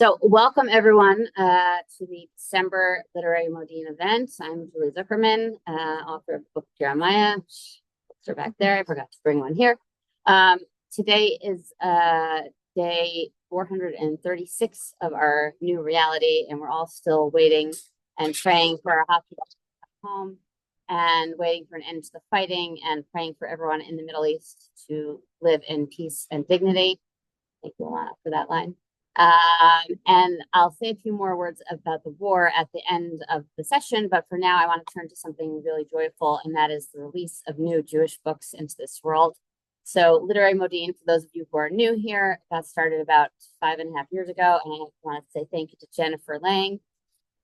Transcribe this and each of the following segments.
So welcome everyone to the December Literary Modiin event. I'm Julie Zuckerman, author of the book Jeremiah. Books are back there. I forgot to bring one here. Today is day 436 of our new reality, and we're all still waiting and praying for our hockey to come home and waiting for an end to the fighting and praying for everyone in the Middle East to live in peace and dignity. Thank you, Alana, for that line. And I'll say a few more words about the war at the end of the session, but for now I want to turn to something really joyful, and that is the release of new Jewish books into this world. So Literary Modiin, for those of you who are new here, got started about 5.5 years ago, and I want to say thank you to Jennifer Lang,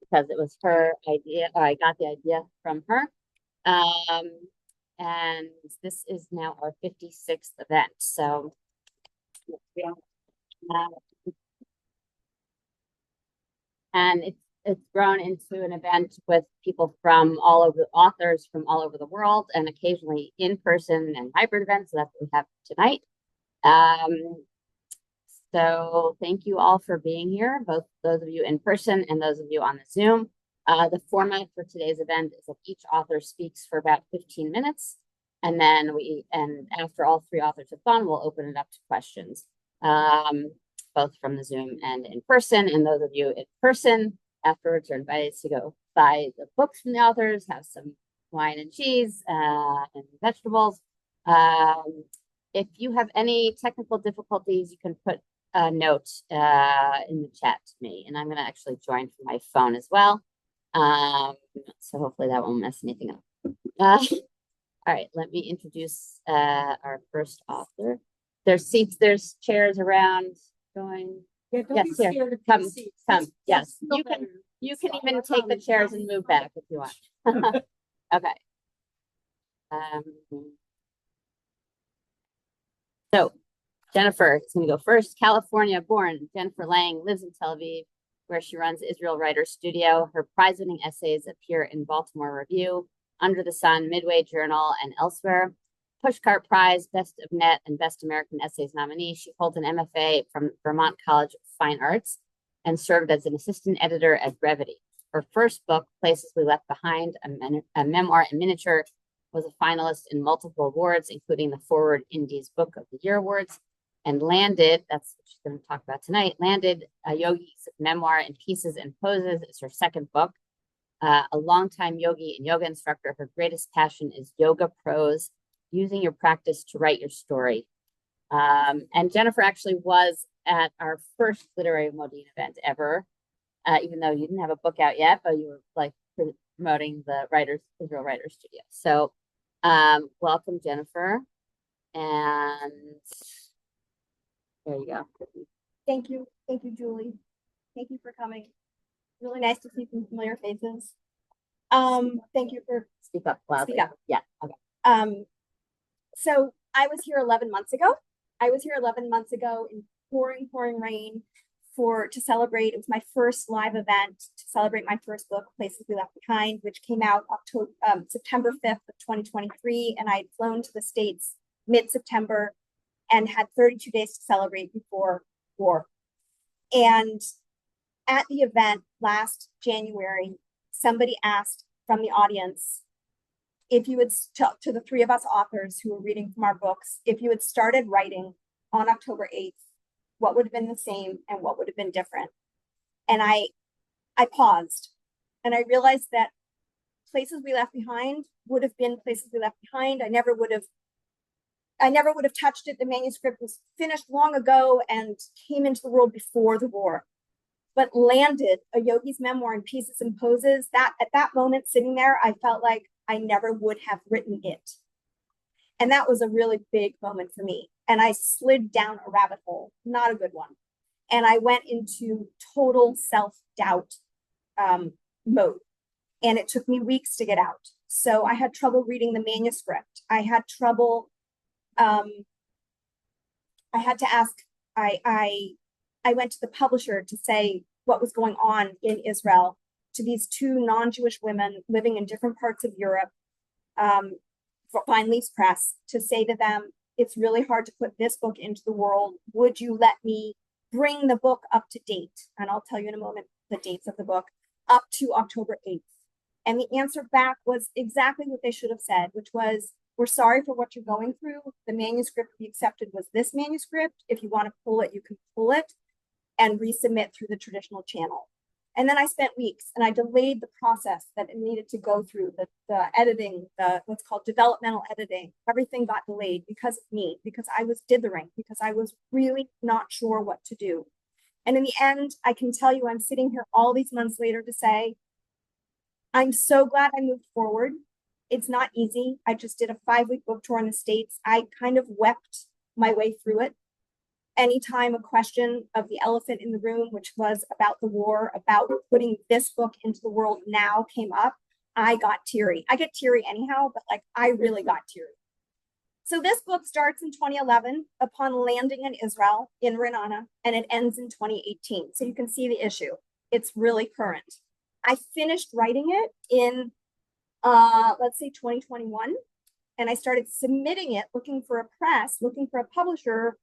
because it was her idea, or I got the idea from her. And this is now our 56th event. So and it's grown into an event with people from all over, authors from all over the world, and occasionally in person and hybrid events. So that's what we have tonight. So thank you all for being here, both those of you in person and those of you on the Zoom. The format for today's event is that each author speaks for about 15 minutes, and then after all three authors have gone, we'll open it up to questions. Both from the Zoom and in person. And those of you in person afterwards are invited to go buy the books from the authors, have some wine and cheese and vegetables. If you have any technical difficulties, you can put a note in the chat to me, and I'm going to actually join from my phone as well. So hopefully that won't mess anything up. All right, let me introduce our first author. There's seats, there's chairs around. Going. Yeah, don't yes, be scared come. Yes, you can even take the chairs and move back if you want. Okay. So Jennifer is going to go first. California born, Jennifer Lang lives in Tel Aviv, where she runs Israel Writers Studio. Her prize-winning essays appear in Baltimore Review, Under the Sun, Midway Journal, and elsewhere. Pushcart Prize, Best of Net, and Best American Essays nominee. She holds an MFA from Vermont College of Fine Arts and served as an assistant editor at Brevity. Her first book, Places We Left Behind, a memoir in miniature, was a finalist in multiple awards, including the Forward Indies Book of the Year Awards, and landed, that's what she's going to talk about tonight, landed a yogi's memoir in Pieces and Poses. It's her second book. A longtime yogi and yoga instructor, her greatest passion is yoga prose, using your practice to write your story. And Jennifer actually was at our first Literary Modiin event ever, even though you didn't have a book out yet, but you were like promoting the Israel Writers Studio. So welcome, Jennifer. And there you go. Thank you. Thank you, Julie. Thank you for coming. Really nice to see some familiar faces. Thank you for speak up loudly. Speak up. Yeah. Okay. So I was here 11 months ago. In pouring rain to celebrate. It was my first live event to celebrate my first book, Places We Left Behind, which came out September 5th of 2023. And I'd flown to the States mid-September and had 32 days to celebrate before war. And at the event last January, somebody asked from the audience, if you would, to the three of us authors who were reading from our books, if you had started writing on October 8th, what would have been the same and what would have been different? And I paused, and I realized that Places We Left Behind would have been Places We Left Behind. I never would have touched it. The manuscript was finished long ago and came into the world before the war. But landed a yogi's memoir in Pieces and Poses, that at that moment sitting there, I felt like I never would have written it. And that was a really big moment for me. And I slid down a rabbit hole, not a good one. And I went into total self-doubt mode. And it took me weeks to get out. So I had trouble reading the manuscript. I had trouble, I had to ask, I went to the publisher to say what was going on in Israel to these two non-Jewish women living in different parts of Europe, Fine Leaves Press, to say to them, it's really hard to put this book into the world. Would you let me bring the book up to date. And I'll tell you in a moment the dates of the book, up to October 8th. And the answer back was exactly what they should have said, which was, we're sorry for what you're going through. The manuscript we accepted was this manuscript. If you want to pull it, you can pull it and resubmit through the traditional channel. And then I spent weeks and I delayed the process that it needed to go through, the editing, what's called developmental editing. Everything got delayed because of me, because I was dithering, because I was really not sure what to do. And in the end, I can tell you, I'm sitting here all these months later to say, I'm so glad I moved forward. It's not easy. I just did a 5-week book tour in the States. I kind of wept my way through it. Anytime a question of the elephant in the room, which was about the war, about putting this book into the world now, came up, I got teary. I get teary anyhow, but like I really got teary. So this book starts in 2011 upon landing in Israel, in Renana, and it ends in 2018. So you can see the issue. It's really current. I finished writing it in, let's say 2021, and I started submitting it, looking for a press, looking for a publisher,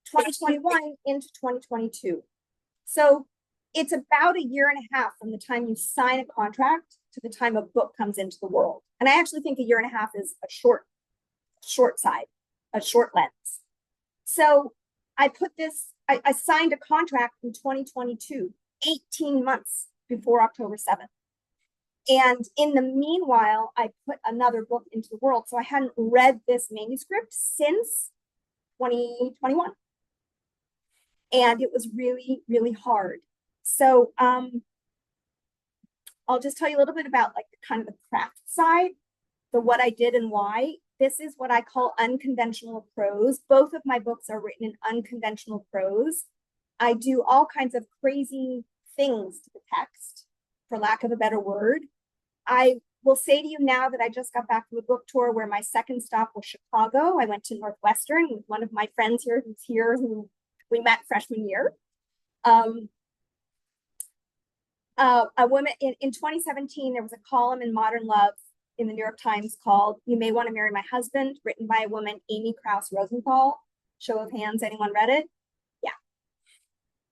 2021 into 2022. So it's about a year and a half from the time you sign a contract to the time a book comes into the world. And I actually think a year and a half is a short lens. So I signed a contract in 2022, 18 months before October 7th. And in the meanwhile, I put another book into the world. So I hadn't read this manuscript since 2021. And it was really, really hard. So I'll just tell you a little bit about like the kind of the craft side, the what I did and why. This is what I call unconventional prose. Both of my books are written in unconventional prose. I do all kinds of crazy things to the text, for lack of a better word. I will say to you now that I just got back from a book tour where my second stop was Chicago. I went to Northwestern with one of my friends here who's here, who we met freshman year. A woman in 2017, there was a column in Modern Love in the New York Times called "You May Want to Marry My Husband," written by a woman, Amy Krauss Rosenthal. Show of hands, anyone read it?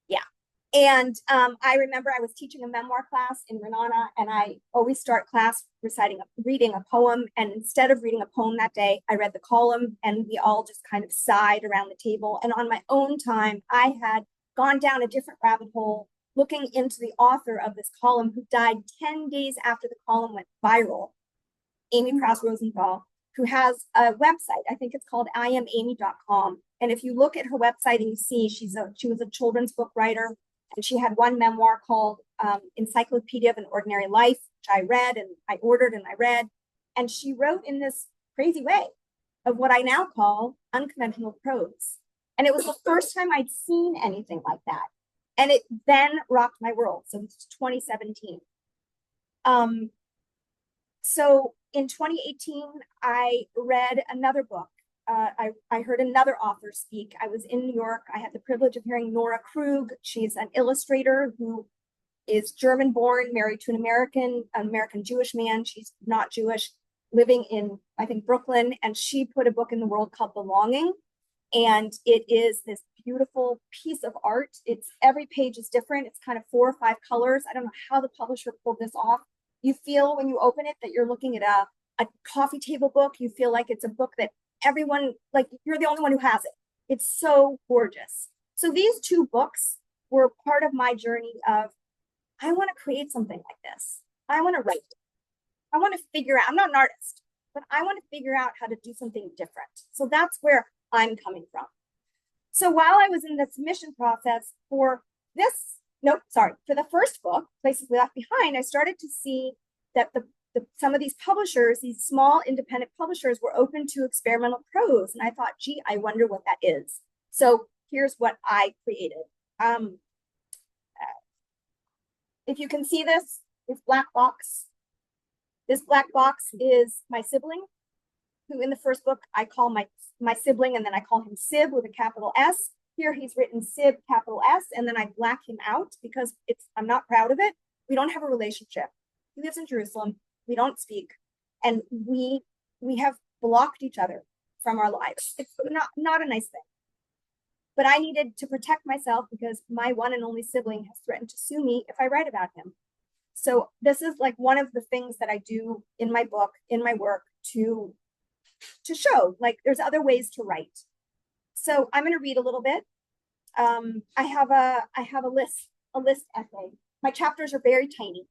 Yeah. And I remember I was teaching a memoir class in Renana, and I always start class reading a poem. And instead of reading a poem that day, I read the column, and we all just kind of sighed around the table. And on my own time, I had gone down a different rabbit hole, looking into the author of this column, who died 10 days after the column went viral, Amy Krauss Rosenthal, who has a website. I think it's called IamAmy.com. And if you look at her website and you see she was a children's book writer, and she had one memoir called Encyclopedia of an Ordinary Life, which I read and I ordered and I read. And she wrote in this crazy way of what I now call unconventional prose. And it was the first time I'd seen anything like that. And it then rocked my world. So it's 2017. So in 2018, I read another book. I heard another author speak. I was in New York. I had the privilege of hearing Nora Krug. She's an illustrator who is German born, married to an American Jewish man. She's not Jewish, living in, I think, Brooklyn. And she put a book in the world called Belonging. And it is this beautiful piece of art. Every page is different. It's kind of 4 or 5 colors. I don't know how the publisher pulled this off. You feel when you open it that you're looking at a coffee table book. You feel like it's a book that everyone, like you're the only one who has it. It's so gorgeous. So these 2 books were part of my journey of, I want to create something like this. I want to write it. I want to figure out, I'm not an artist, but I want to figure out how to do something different. So that's where I'm coming from. So while I was in the submission process for the first book, Places We Left Behind, I started to see that some of these publishers, these small independent publishers, were open to experimental prose. And I thought, gee, I wonder what that is. So here's what I created. If you can see this black box, this black box is my sibling, who in the first book I call my sibling, and then I call him Sib with a capital S. Here he's written Sib, capital S, and then I black him out because I'm not proud of it. We don't have a relationship. He lives in Jerusalem. We don't speak, and we have blocked each other from our lives. It's not a nice thing. But I needed to protect myself because my one and only sibling has threatened to sue me if I write about him. So this is like one of the things that I do in my book, in my work, to show like there's other ways to write. So I'm going to read a little bit. I have a list essay. My chapters are very tiny.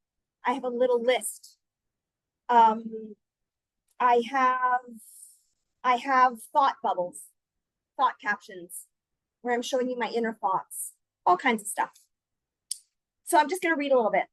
I have a little list. I have thought bubbles, thought captions, where I'm showing you my inner thoughts, all kinds of stuff. So I'm just going to read a little bit.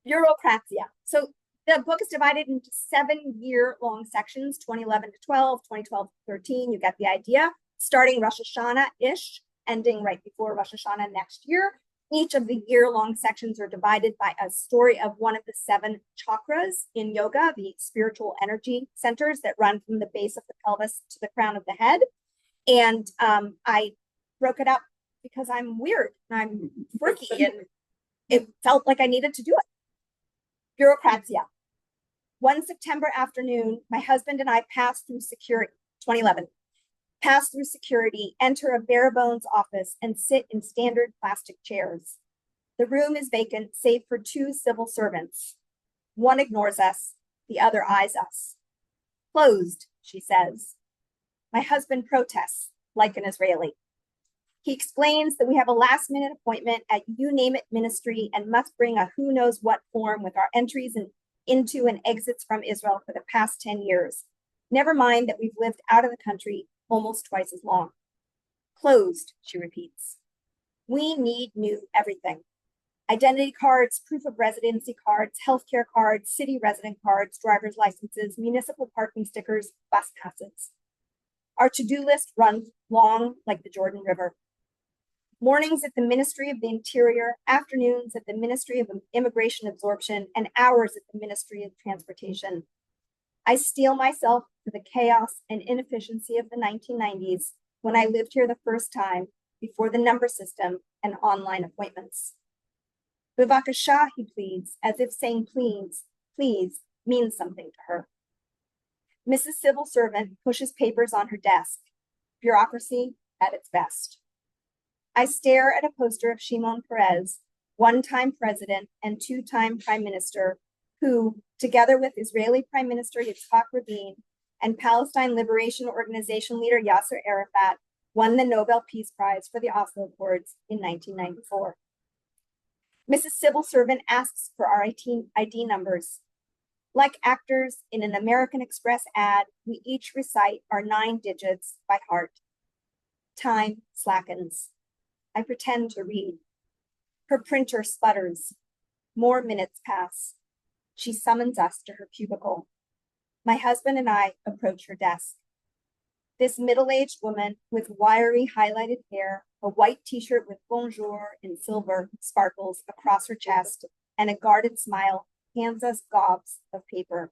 Bureaucratia. So the book is divided into 7-year-long sections, 2011 to 12, 2012 to 13. You get the idea. Starting Rosh Hashanah-ish, ending right before Rosh Hashanah next year. Each of the year-long sections are divided by a story of one of the 7 chakras in yoga, the spiritual energy centers that run from the base of the pelvis to the crown of the head. And I broke it up because I'm weird and I'm quirky, and it felt like I needed to do it. Bureaucratia. One September afternoon, my husband and I passed through security, 2011, pass through security, enter a bare bones office, and sit in standard plastic chairs. The room is vacant, save for 2 civil servants. One ignores us, the other eyes us. Closed, she says. My husband protests, like an Israeli. He explains that we have a last-minute appointment at You Name It Ministry and must bring a who knows what form with our entries into and exits from Israel for the past 10 years. Never mind that we've lived out of the country almost twice as long. Closed, she repeats. We need new everything. Identity cards, proof of residency cards, healthcare cards, city resident cards, driver's licenses, municipal parking stickers, bus passes. Our to-do list runs long like the Jordan River. Mornings at the Ministry of the Interior, afternoons at the Ministry of Immigration Absorption, and hours at the Ministry of Transportation. I steel myself for the chaos and inefficiency of the 1990s when I lived here the first time before the number system and online appointments. Bevakasha, he pleads, as if saying please means something to her. Mrs. Civil Servant pushes papers on her desk. Bureaucracy at its best. I stare at a poster of Shimon Peres, one-time president and 2-time prime minister, who, together with Israeli Prime Minister Yitzhak Rabin and Palestine Liberation Organization leader Yasser Arafat, won the Nobel Peace Prize for the Oslo Accords in 1994. Mrs. Civil Servant asks for our ID numbers. Like actors in an American Express ad, we each recite our 9 digits by heart. Time slackens. I pretend to read. Her printer sputters. More minutes pass. She summons us to her cubicle. My husband and I approach her desk. This middle-aged woman with wiry highlighted hair, a white t-shirt with bonjour in silver sparkles across her chest, and a guarded smile hands us gobs of paper.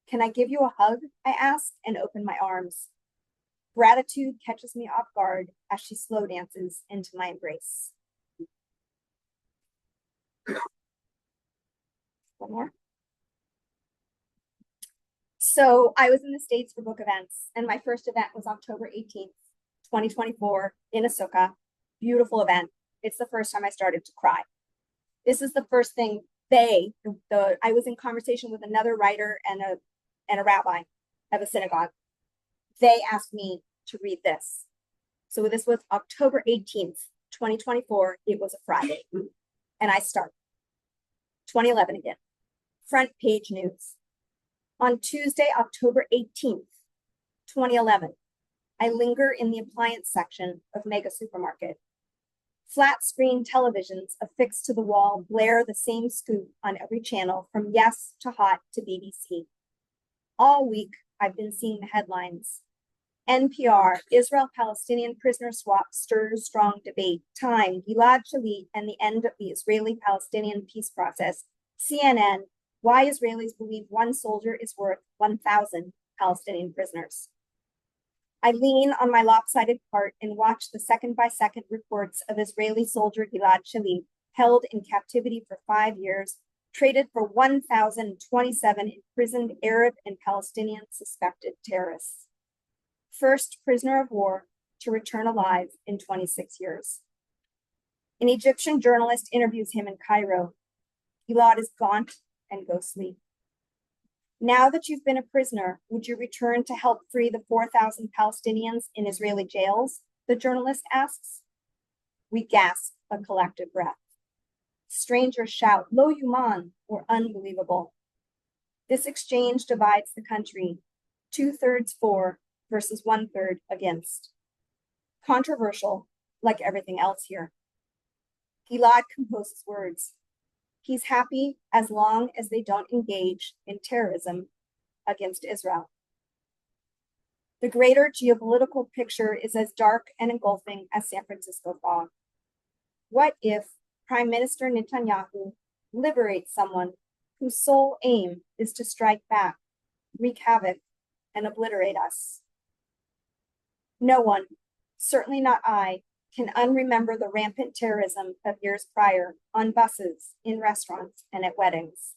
Can I give you a hug? I ask and open my arms. Gratitude catches me off guard as she slow dances into my embrace. One more. So I was in the States for book events, and my first event was October 18th, 2024 in a sukkah. Beautiful event. It's the first time I started to cry. This is the first thing I was in conversation with another writer and a rabbi of a synagogue. They asked me to read this. So this was October 18th, 2024. It was a Friday. And I start. 2011 again. Front page news. On Tuesday, October 18th, 2011, I linger in the appliance section of Mega Supermarket. Flat screen televisions affixed to the wall blare the same scoop on every channel from Yes to Hot to BBC. All week, I've been seeing the headlines. NPR, Israel-Palestinian prisoner swap stirs strong debate. Time, Gilad Shalit and the end of the Israeli-Palestinian peace process. CNN, why Israelis believe one soldier is worth 1,000 Palestinian prisoners. I lean on my lopsided cart and watch the second-by-second reports of Israeli soldier Gilad Shalit, held in captivity for 5 years, traded for 1,027 imprisoned Arab and Palestinian suspected terrorists. First prisoner of war, to return alive in 26 years. An Egyptian journalist interviews him in Cairo. Gilad is gaunt and ghostly. Now that you've been a prisoner, would you return to help free the 4,000 Palestinians in Israeli jails? The journalist asks. We gasp a collective breath. Strangers shout, Lo Yuman, or unbelievable. This exchange divides the country, 2/3 for versus 1/3 against. Controversial, like everything else here. Gilad composes words. He's happy as long as they don't engage in terrorism against Israel. The greater geopolitical picture is as dark and engulfing as San Francisco fog. What if Prime Minister Netanyahu liberates someone whose sole aim is to strike back, wreak havoc, and obliterate us? No one, certainly not I, can unremember the rampant terrorism of years prior on buses, in restaurants, and at weddings.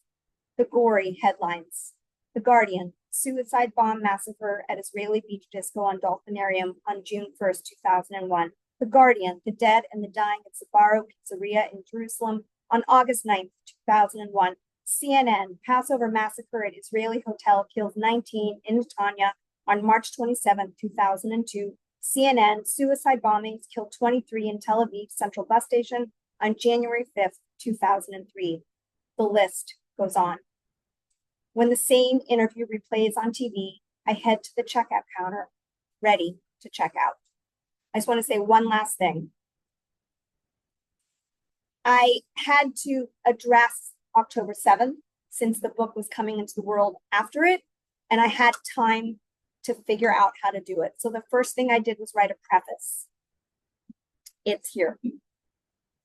The gory headlines. The Guardian, suicide bomb massacre at Israeli beach disco on Dolphinarium on June 1st, 2001. The Guardian, the dead and the dying at Sbarro Pizzeria in Jerusalem on August 9th, 2001. CNN, Passover massacre at Israeli hotel kills 19 in Netanya on March 27th, 2002. CNN, suicide bombings killed 23 in Tel Aviv Central Bus Station on January 5th, 2003. The list goes on. When the same interview replays on TV, I head to the checkout counter, ready to check out. I just want to say one last thing. I had to address October 7th since the book was coming into the world after it, and I had time to figure out how to do it. So the first thing I did was write a preface. It's here.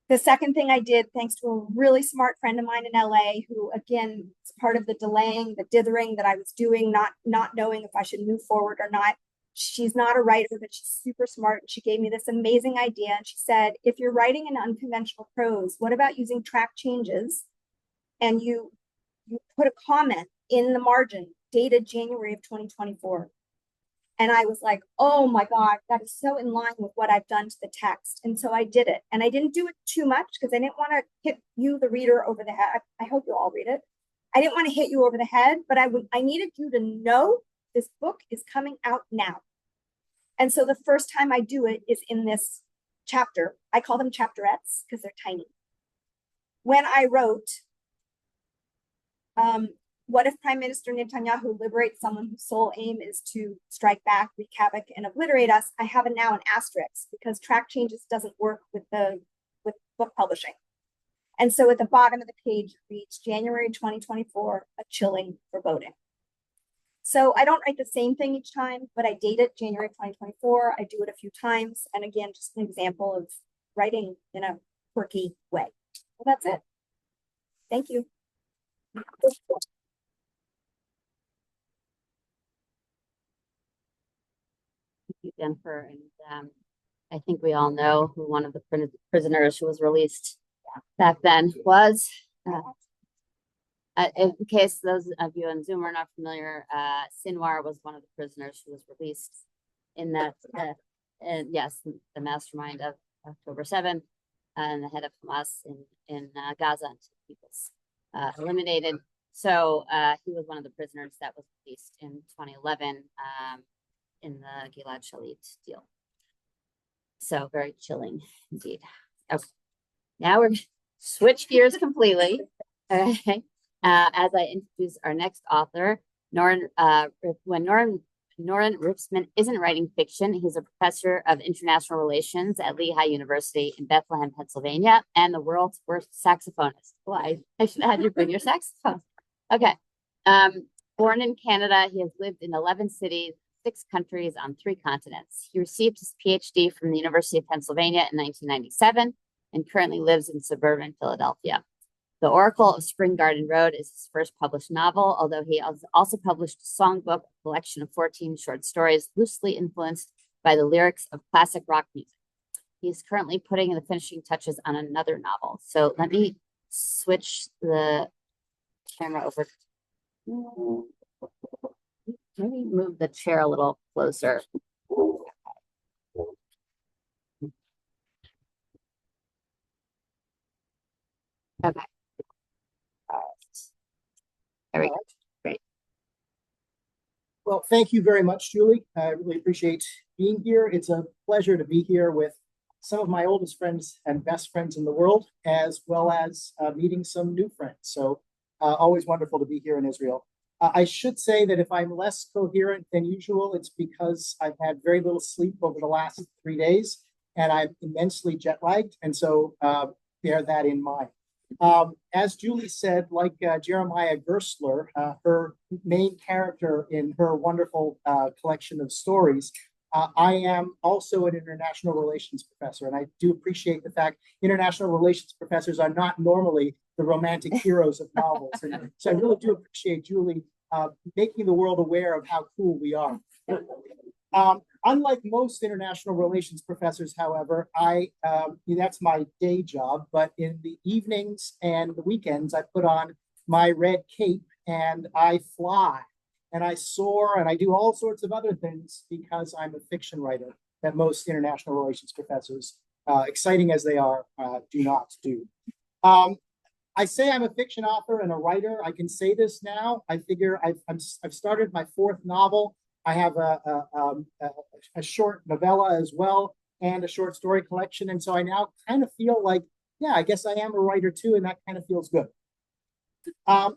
The second thing I did, thanks to a really smart friend of mine in LA, who again is part of the delaying, the dithering that I was doing, not knowing if I should move forward or not. She's not a writer, but she's super smart. She gave me this amazing idea. And she said, if you're writing in unconventional prose, what about using track changes? And you put a comment in the margin dated January of 2024. And I was like, oh my God, that is so in line with what I've done to the text. And so I did it. And I didn't do it too much because I didn't want to hit you, the reader, over the head. I hope you'll all read it. I didn't want to hit you over the head, but I needed you to know this book is coming out now. And so the first time I do it is in this chapter. I call them chapterettes because they're tiny. When I wrote, what if Prime Minister Netanyahu liberates someone whose sole aim is to strike back, wreak havoc, and obliterate us? I have now an asterisk because track changes doesn't work with book publishing. And so at the bottom of the page reads January 2024, a chilling foreboding. So I don't write the same thing each time, but I date it January 2024. I do it a few times. And again, just an example of writing in a quirky way. Well, that's it. Thank you. You, Jennifer, and I think we all know who one of the prisoners who was released back then was. In case those of you on Zoom are not familiar, Sinwar was one of the prisoners who was released in that, and yes, the mastermind of October 7th and the head of Hamas in Gaza until he was eliminated. So he was one of the prisoners that was released in 2011. In the Gilad Shalit deal. So very chilling indeed. Okay. Now we're switch gears completely. Okay. As I introduce our next author, Norrin, when Norrin Ripsman isn't writing fiction, he's a professor of international relations at Lehigh University in Bethlehem, Pennsylvania, and the world's worst saxophonist. Why? I should have had you bring your saxophone. Okay. Born in Canada, he has lived in 11 cities, 6 countries on 3 continents. He received his PhD from the University of Pennsylvania in 1997 and currently lives in suburban Philadelphia. The Oracle of Spring Garden Road is his first published novel, although he has also published a songbook, a collection of 14 short stories loosely influenced by the lyrics of classic rock music. He's currently putting the finishing touches on another novel. So let me switch the camera over. Maybe move the chair a little closer. Thank you very much, Julie. I really appreciate being here. It's a pleasure to be here with some of my oldest friends and best friends in the world, as well as meeting some new friends. So always wonderful to be here in Israel. I should say that if I'm less coherent than usual, it's because I've had very little sleep over the last 3 days, and I'm immensely jet lagged, and so bear that in mind. As Julie said, like Jeremiah Gerstler, her main character in her wonderful collection of stories, I am also an international relations professor, and I do appreciate the fact international relations professors are not normally the romantic heroes of novels. And so I really do appreciate Julie making the world aware of how cool we are. Unlike most international relations professors, however, that's my day job, but in the evenings and the weekends, I put on my red cape and I fly and I soar and I do all sorts of other things because I'm a fiction writer that most international relations professors, exciting as they are, do not do. I say I'm a fiction author and a writer. I can say this now. I figure I've started my 4th novel. I have a short novella as well and a short story collection. And so I now kind of feel like, yeah, I guess I am a writer too, and that kind of feels good.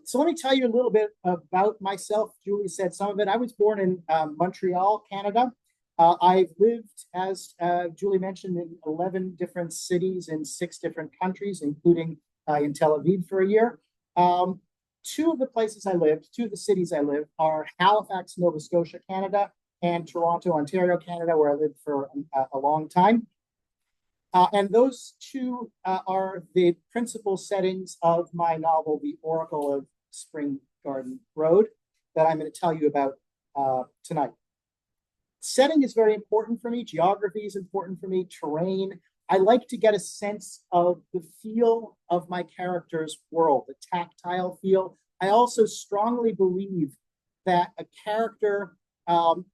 So let me tell you a little bit about myself. Julie said some of it. I was born in Montreal, Canada. I've lived, as Julie mentioned, in 11 different cities in 6 different countries, including in Tel Aviv for a year. 2 of the places I lived, 2 of the cities I lived are Halifax, Nova Scotia, Canada, and Toronto, Ontario, Canada, where I lived for a long time. And those 2 are the principal settings of my novel, The Oracle of Spring Garden Road, that I'm going to tell you about tonight. Setting is very important for me. Geography is important for me. Terrain. I like to get a sense of the feel of my character's world, the tactile feel. I also strongly believe that a character the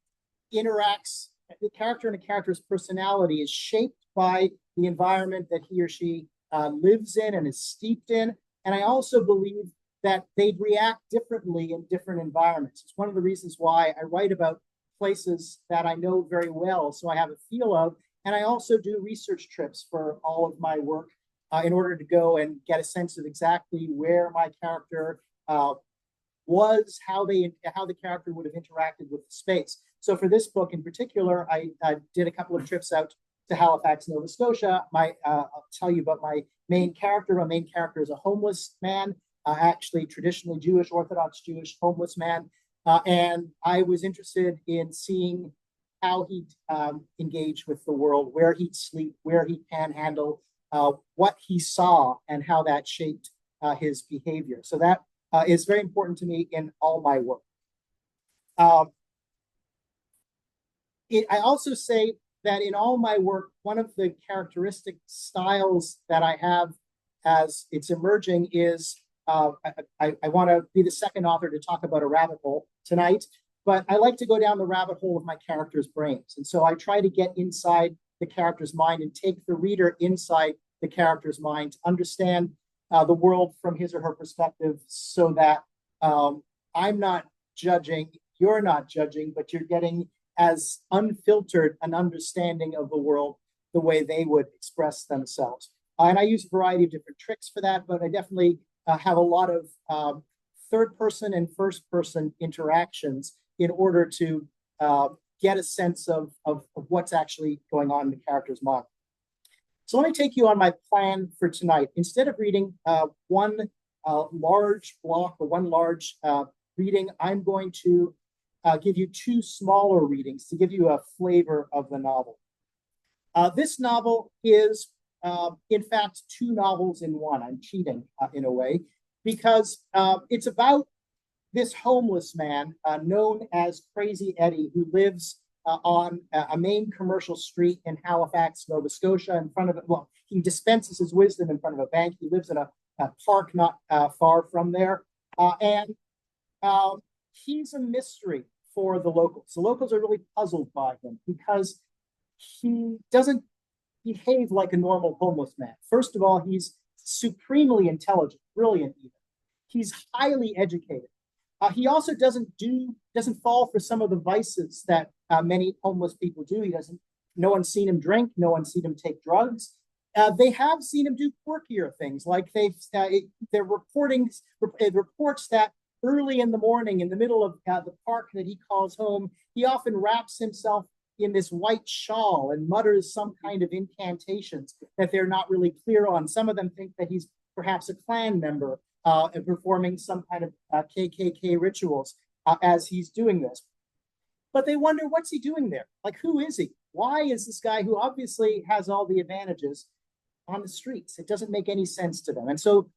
character and a character's personality is shaped by the environment that he or she lives in and is steeped in. And I also believe that they'd react differently in different environments. It's one of the reasons why I write about places that I know very well, so I have a feel of. And I also do research trips for all of my work in order to go and get a sense of exactly where my character was, how the character would have interacted with the space. So for this book in particular, I did a couple of trips out to Halifax, Nova Scotia. I'll tell you about my main character. My main character is a homeless man, actually traditionally Jewish, Orthodox Jewish homeless man. And I was interested in seeing how he'd engage with the world, where he'd sleep, where he'd panhandle, what he saw, and how that shaped his behavior. So that is very important to me in all my work. I also say that in all my work, one of the characteristic styles that I have as it's emerging is, I want to be the second author to talk about a rabbit hole tonight, but I like to go down the rabbit hole of my character's brains. And so I try to get inside the character's mind and take the reader inside the character's mind to understand the world from his or her perspective, so that I'm not judging, you're not judging, but you're getting as unfiltered an understanding of the world the way they would express themselves. And I use a variety of different tricks for that, but I definitely have a lot of third person and first person interactions in order to get a sense of what's actually going on in the character's mind. So let me take you on my plan for tonight. Instead of reading one large block or one large reading, I'm going to give you 2 smaller readings to give you a flavor of the novel. This novel is, in fact, 2 novels in one. I'm cheating in a way, because it's about this homeless man known as Crazy Eddie, who lives on a main commercial street in Halifax, Nova Scotia, in front of it. Well, he dispenses his wisdom in front of a bank. He lives in a park not far from there. And he's a mystery for the locals. The locals are really puzzled by him because he doesn't behave like a normal homeless man. First of all, he's supremely intelligent, brilliant even. He's highly educated. He also doesn't fall for some of the vices that many homeless people do. No one's seen him drink. No one's seen him take drugs. They have seen him do quirkier things, like they're it reports that early in the morning, in the middle of the park that he calls home, he often wraps himself in this white shawl and mutters some kind of incantations that they're not really clear on. Some of them think that he's perhaps a Klan member and performing some kind of KKK rituals as he's doing this. But they wonder, what's he doing there? Like, who is he? Why is this guy, who obviously has all the advantages, on the streets? It doesn't make any sense to them. And so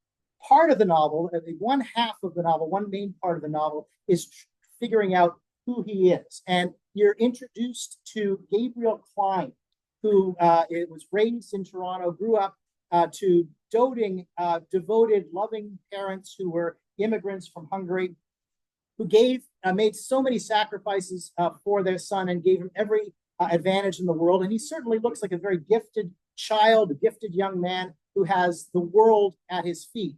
part of the novel, one half of the novel, one main part of the novel, is figuring out who he is. And you're introduced to Gabriel Klein, who was raised in Toronto, grew up to doting, devoted, loving parents who were immigrants from Hungary, who made so many sacrifices for their son and gave him every advantage in the world. And he certainly looks like a very gifted child, a gifted young man who has the world at his feet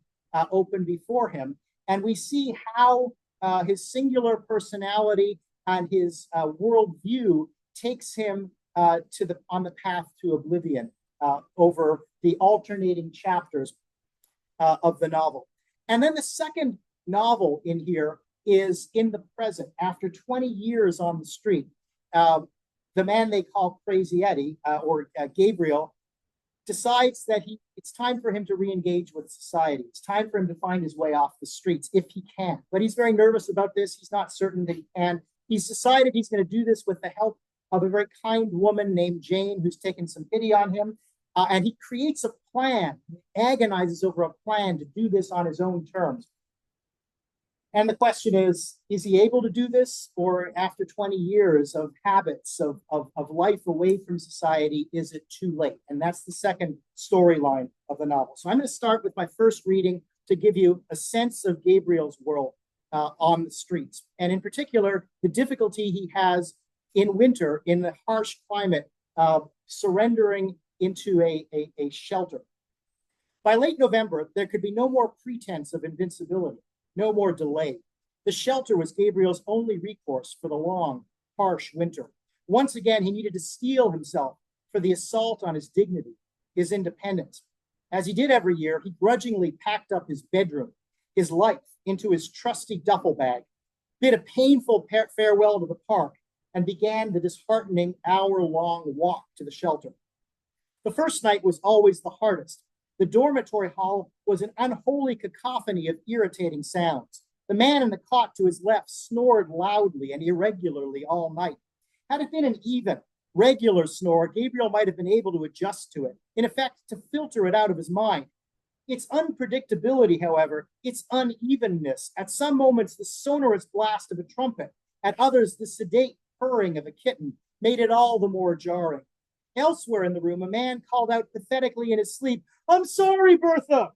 open before him. And we see how his singular personality and his worldview takes him on the path to oblivion over the alternating chapters of the novel. And then the second novel in here is in the present. After 20 years on the street, the man they call Crazy Eddie, or Gabriel, decides that it's time for him to re-engage with society. It's time for him to find his way off the streets, if he can. But he's very nervous about this. He's not certain that he can. He's decided he's going to do this with the help of a very kind woman named Jane, who's taken some pity on him. And he creates a plan, agonizes over a plan to do this on his own terms. And the question is he able to do this? Or after 20 years of habits of life away from society, is it too late? And that's the second storyline of the novel. So I'm going to start with my first reading to give you a sense of Gabriel's world on the streets. And in particular, the difficulty he has in winter, in the harsh climate, surrendering into a shelter. By late November, there could be no more pretense of invincibility. No more delay. The shelter was Gabriel's only recourse for the long, harsh winter. Once again, he needed to steel himself for the assault on his dignity, his independence. As he did every year, he grudgingly packed up his bedroom, his life, into his trusty duffel bag, bid a painful farewell to the park, and began the disheartening hour-long walk to the shelter. The first night was always the hardest. The dormitory hall was an unholy cacophony of irritating sounds. The man in the cot to his left snored loudly and irregularly all night. Had it been an even, regular snore, Gabriel might have been able to adjust to it, in effect, to filter it out of his mind. Its unpredictability, however, its unevenness, at some moments the sonorous blast of a trumpet, at others the sedate purring of a kitten, made it all the more jarring. Elsewhere in the room, a man called out pathetically in his sleep, "I'm sorry, Bertha!"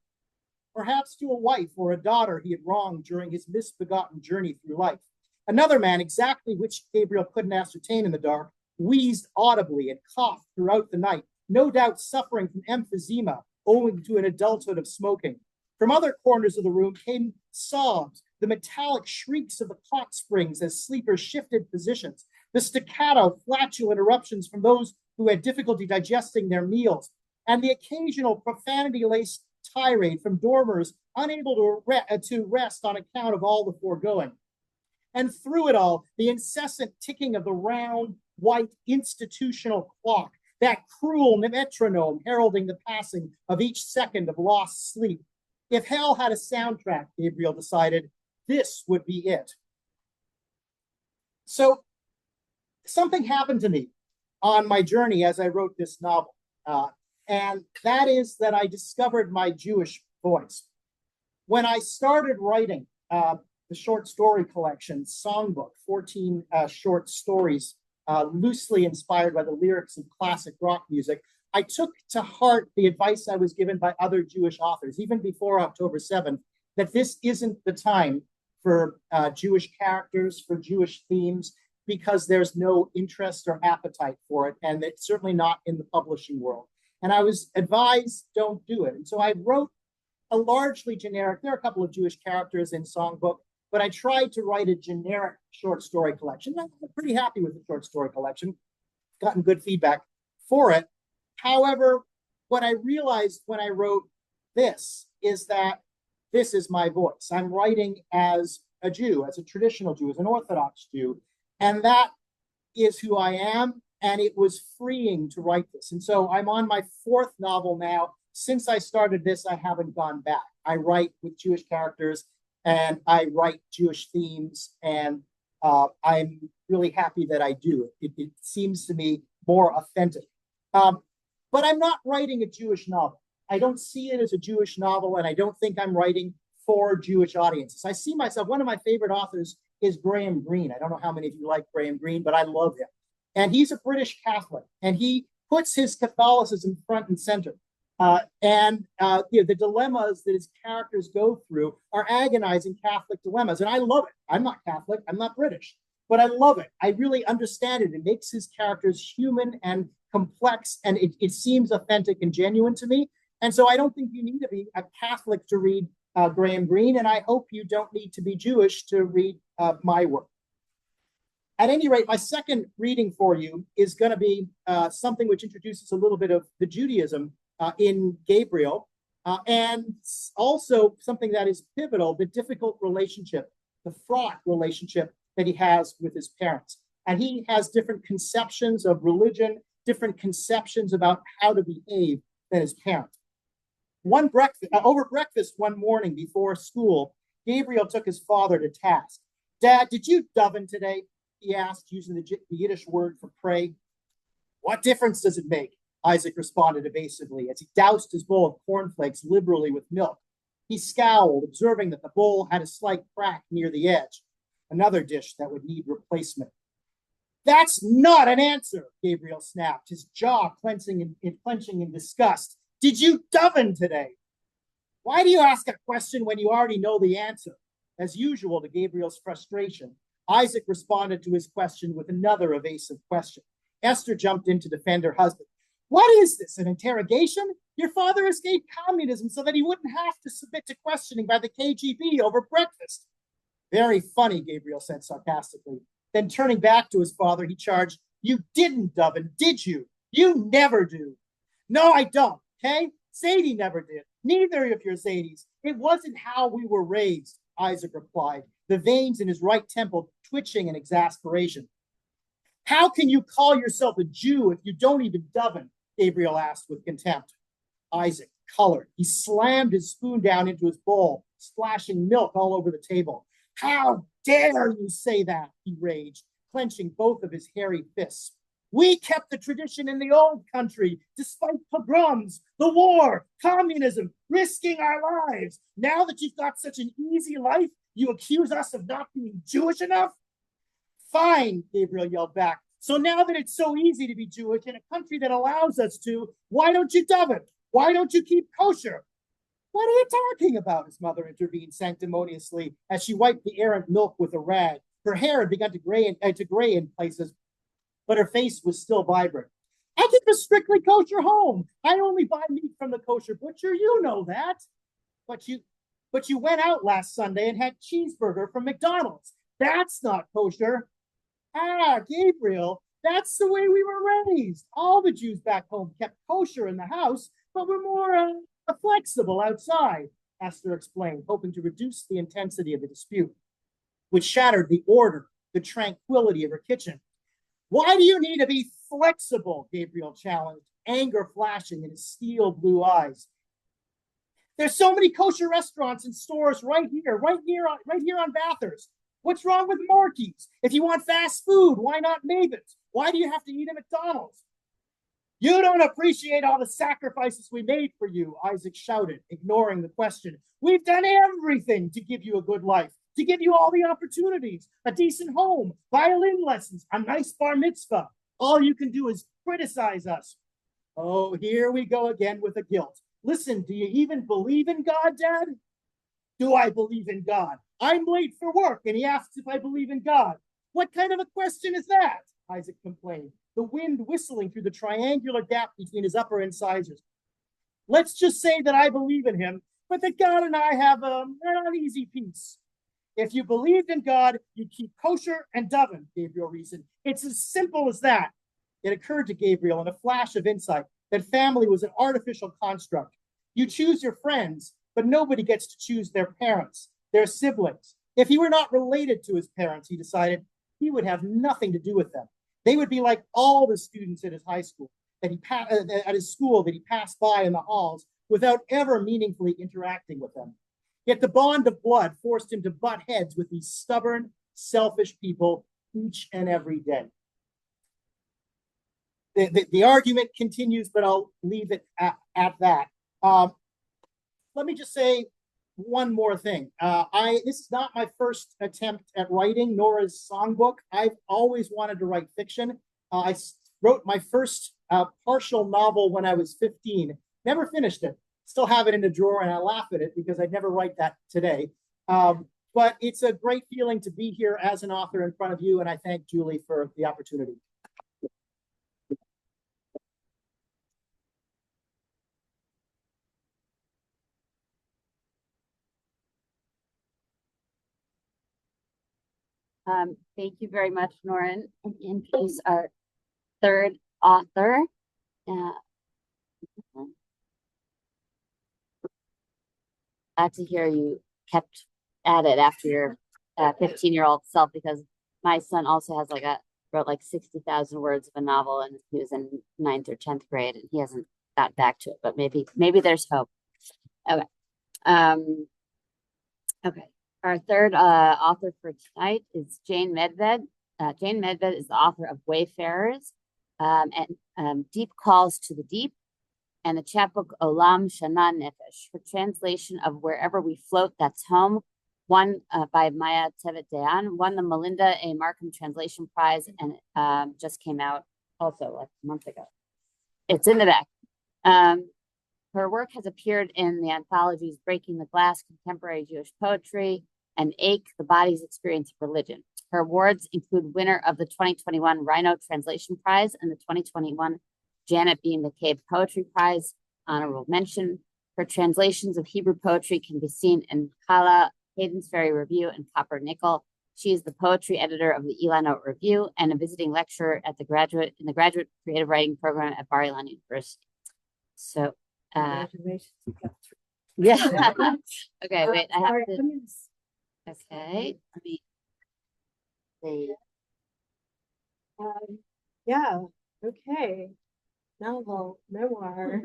Perhaps to a wife or a daughter he had wronged during his misbegotten journey through life. Another man, exactly which Gabriel couldn't ascertain in the dark, wheezed audibly and coughed throughout the night, no doubt suffering from emphysema owing to an adulthood of smoking. From other corners of the room came sobs, the metallic shrieks of the clock springs as sleepers shifted positions, the staccato, flatulent eruptions from those who had difficulty digesting their meals, and the occasional profanity-laced tirade from dormers unable to rest on account of all the foregoing. And through it all, the incessant ticking of the round, white institutional clock, that cruel metronome heralding the passing of each second of lost sleep. If hell had a soundtrack, Gabriel decided, this would be it. So something happened to me on my journey as I wrote this novel. And that is that I discovered my Jewish voice. When I started writing the short story collection, Songbook, 14 short stories, loosely inspired by the lyrics of classic rock music, I took to heart the advice I was given by other Jewish authors, even before October 7th, that this isn't the time for Jewish characters, for Jewish themes, because there's no interest or appetite for it, and it's certainly not in the publishing world. And I was advised, don't do it. And so I wrote a largely generic, there are a couple of Jewish characters in Songbook, but I tried to write a generic short story collection. I'm pretty happy with the short story collection. Gotten good feedback for it. However, what I realized when I wrote this is that this is my voice. I'm writing as a Jew, as a traditional Jew, as an Orthodox Jew, and that is who I am, and it was freeing to write this. And so I'm on my fourth novel now. Since I started this, I haven't gone back. I write with Jewish characters, and I write Jewish themes, and I'm really happy that I do. It seems to me more authentic. But I'm not writing a Jewish novel. I don't see it as a Jewish novel, and I don't think I'm writing for Jewish audiences. I see myself, one of my favorite authors is Graham Greene. I don't know how many of you like Graham Greene, but I love him. And he's a British Catholic, and he puts his Catholicism front and center. The dilemmas that his characters go through are agonizing Catholic dilemmas. And I love it. I'm not Catholic, I'm not British, but I love it. I really understand it. It makes his characters human and complex, and it seems authentic and genuine to me. And so I don't think you need to be a Catholic to read Graham Greene, and I hope you don't need to be Jewish to read my work. At any rate, my second reading for you is going to be something which introduces a little bit of the Judaism in Gabriel, and also something that is pivotal, the difficult relationship, the fraught relationship that he has with his parents. And he has different conceptions of religion, different conceptions about how to behave than his parents. Over breakfast one morning before school, Gabriel took his father to task. "Dad, did you daven today?" he asked, using the Yiddish word for pray. "What difference does it make?" Isaac responded evasively as he doused his bowl of cornflakes liberally with milk. He scowled, observing that the bowl had a slight crack near the edge, another dish that would need replacement. "That's not an answer," Gabriel snapped, his jaw clenching in disgust. "Did you daven today?" "Why do you ask a question when you already know the answer?" As usual, to Gabriel's frustration, Isaac responded to his question with another evasive question. Esther jumped in to defend her husband. "What is this, an interrogation? Your father escaped communism so that he wouldn't have to submit to questioning by the KGB over breakfast." "Very funny," Gabriel said sarcastically. Then turning back to his father, he charged, "You didn't daven, did you? You never do." "No, I don't, okay? Sadie never did. Neither of your Zadies. It wasn't how we were raised," Isaac replied, the veins in his right temple twitching in exasperation. "How can you call yourself a Jew if you don't even daven?" Gabriel asked with contempt. Isaac colored. He slammed his spoon down into his bowl, splashing milk all over the table. "How dare you say that?" he raged, clenching both of his hairy fists. "We kept the tradition in the old country, despite pogroms, the war, communism, risking our lives. Now that you've got such an easy life, you accuse us of not being Jewish enough?" "Fine," Gabriel yelled back. "So now that it's so easy to be Jewish in a country that allows us to, why don't you daven? Why don't you keep kosher?" "What are you talking about?" his mother intervened sanctimoniously as she wiped the errant milk with a rag. Her hair had begun to gray in places, but her face was still vibrant. "I keep a strictly kosher home. I only buy meat from the kosher butcher. You know that." But you went out last Sunday and had cheeseburger from McDonald's. That's not kosher." "Ah, Gabriel, that's the way we were raised. All the Jews back home kept kosher in the house, but were more flexible outside," Esther explained, hoping to reduce the intensity of the dispute, which shattered the order, the tranquility of her kitchen. "Why do you need to be flexible?" Gabriel challenged, anger flashing in his steel blue eyes. "There's so many kosher restaurants and stores right here on Bathurst. What's wrong with Marky's? If you want fast food, why not Medved's? Why do you have to eat at McDonald's?" "You don't appreciate all the sacrifices we made for you," Isaac shouted, ignoring the question. "We've done everything to give you a good life, to give you all the opportunities, a decent home, violin lessons, a nice bar mitzvah. All you can do is criticize us." "Oh, here we go again with the guilt. Listen, do you even believe in God, Dad?" "Do I believe in God? I'm late for work and he asks if I believe in God. What kind of a question is that?" Isaac complained, the wind whistling through the triangular gap between his upper incisors. "Let's just say that I believe in him, but that God and I have an uneasy peace. If you believed in God, you'd keep kosher and daven, Gabriel reasoned. It's as simple as that. It occurred to Gabriel in a flash of insight that family was an artificial construct. You choose your friends, but nobody gets to choose their parents, their siblings. If he were not related to his parents, he decided, he would have nothing to do with them. They would be like all the students at his high school, at his school that he passed by in the halls without ever meaningfully interacting with them. Yet the bond of blood forced him to butt heads with these stubborn, selfish people each and every day. The argument continues, but I'll leave it at that. Let me just say one more thing. This is not my first attempt at writing, nor is songbook. I've always wanted to write fiction. I wrote my first partial novel when I was 15. Never finished it. Still have it in a drawer, and I laugh at it because I'd never write that today. But it's a great feeling to be here as an author in front of you, and I thank Julie for the opportunity. Thank you very much, Norrin. And introduce our third author. Glad to hear you kept at it after your 15-year-old self, because my son also has wrote like 60,000 words of a novel, and he was in 9th or 10th grade, and he hasn't got back to it, but maybe there's hope. Okay. Okay. Our third author for tonight is Jane Medved. Jane Medved is the author of WAYFARERS and Deep Calls to the Deep, and the chapbook Olam Shana Nefesh. Her translation of Wherever We Float, That's Home, won by Maya Tevet Dayan, won the Melinda A. Markham Translation Prize, and just came out also like a month ago. It's in the back. Her work has appeared in the anthologies Breaking the Glass, Contemporary Jewish Poetry, and Ache, The Body's Experience of Religion. Her awards include winner of the 2021 Rhino Translation Prize and the 2021 Janet B. McCabe Poetry Prize, honorable mention. Her translations of Hebrew poetry can be seen in Kala, Hayden's Ferry Review, and Copper Nickel. She is the poetry editor of the Ilanote Review and a visiting lecturer at the graduate creative writing program at Bar Ilan University. So, congratulations. yeah. Okay, wait, I have sorry, to. Okay, let me see. Yeah, okay. Novel, memoir.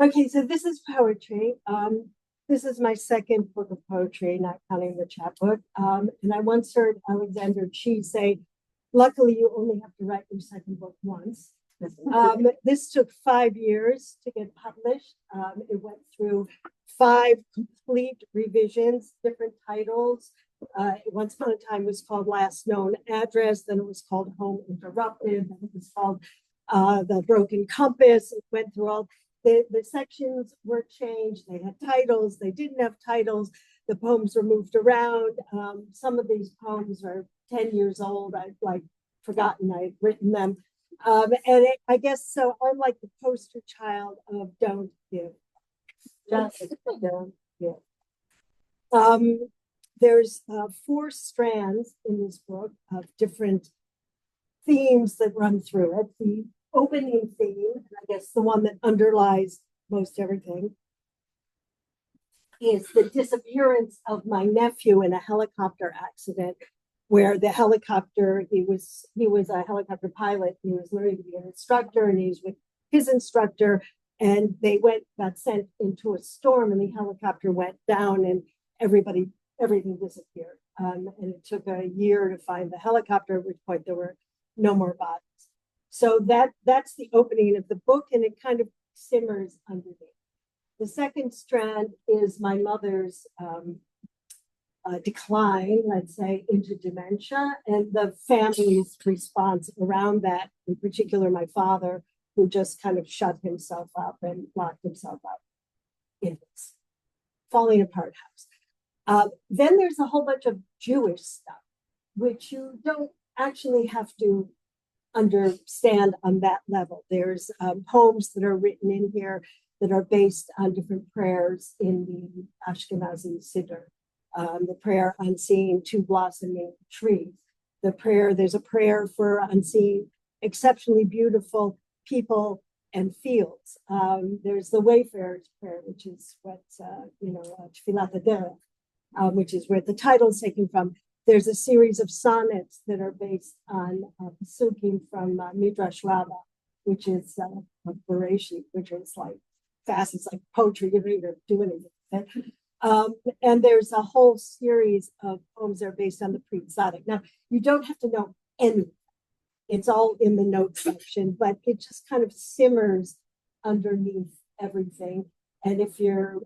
Okay, so this is poetry. This is my second book of poetry, not counting the chapbook. And I once heard Alexander Chee say, luckily you only have to write your second book once. This took 5 years to get published. It went through 5 complete revisions, different titles. Once upon a time it was called Last Known Address, then it was called Home Interrupted, then it was called The Broken Compass. It went through all the sections were changed. They had titles, they didn't have titles. The poems were moved around. Some of these poems are 10 years old. I've forgotten I'd written them. I guess so. I'm like the poster child of don't give. Just don't give. There's 4 strands in this book of different themes that run through it. The opening theme, I guess the one that underlies most everything, is the disappearance of my nephew in a helicopter accident, where the helicopter, he was a helicopter pilot. He was learning to be an instructor, and he was with his instructor, and they got sent into a storm, and the helicopter went down, and everything disappeared. And it took a year to find the helicopter, at which point there were no more bodies. So that's the opening of the book, and it kind of simmers underneath. The second strand is my mother's decline, let's say, into dementia, and the family's response around that, in particular my father, who just kind of shut himself up and locked himself up in his falling apart house. Then there's a whole bunch of Jewish stuff, which you don't actually have to understand on that level. There's poems that are written in here that are based on different prayers in the Ashkenazi Siddur. the prayer on seeing two blossoming trees. There's a prayer for on seeing exceptionally beautiful people and fields. There's the Wayfarers prayer, which is what, Tfilat Haderech, which is where the title is taken from. There's a series of sonnets that are based on Pesukim from Midrash Rabbah, which is Bereshit, which is like fast. It's like poetry. You don't even do anything. And there's a whole series of poems that are based on the Pri Tzaddik. Now, you don't have to know anything. It's all in the note section, but it just kind of simmers underneath everything. And if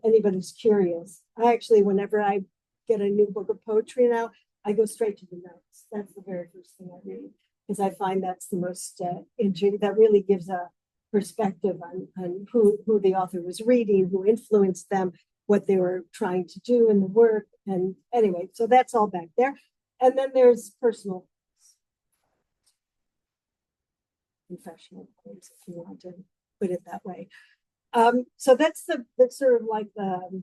anybody's curious, whenever I get a new book of poetry now, I go straight to the notes. That's the very first thing I read, because I find that's the most interesting. That really gives a perspective on who the author was reading, who influenced them, what they were trying to do in the work. And anyway, so that's all back there. And then there's personal confessional poems, if you want to put it that way. So that's sort of like the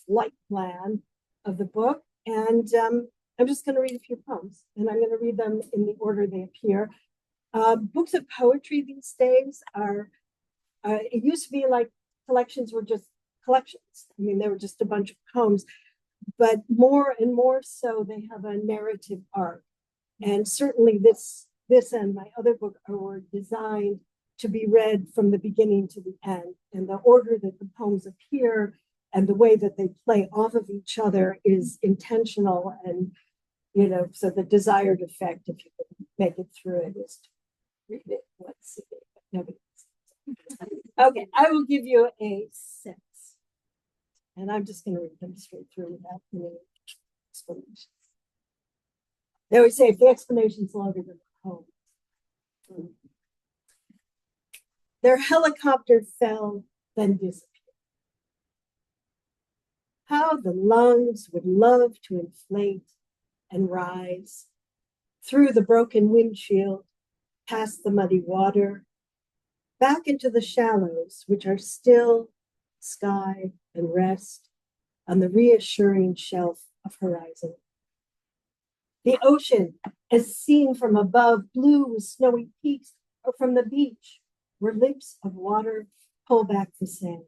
flight plan of the book. And I'm just going to read a few poems, and I'm going to read them in the order they appear. Books of poetry these days are, it used to be like collections were just collections. I mean, they were just a bunch of poems, but more and more so, they have a narrative arc. And certainly this and my other book were designed to be read from the beginning to the end. And the order that the poems appear and the way that they play off of each other is intentional. And, so the desired effect, if you can make it through it, is to read it. Let's see. Nobody. Okay, I will give you a 6. And I'm just going to read them straight through without any explanations. They always say if the explanation is longer than the poem. Their helicopter fell, then disappeared. How the lungs would love to inflate and rise through the broken windshield, past the muddy water, back into the shallows, which are still sky and rest on the reassuring shelf of horizon. The ocean, as seen from above, blue with snowy peaks, or from the beach, where lips of water pull back the sand.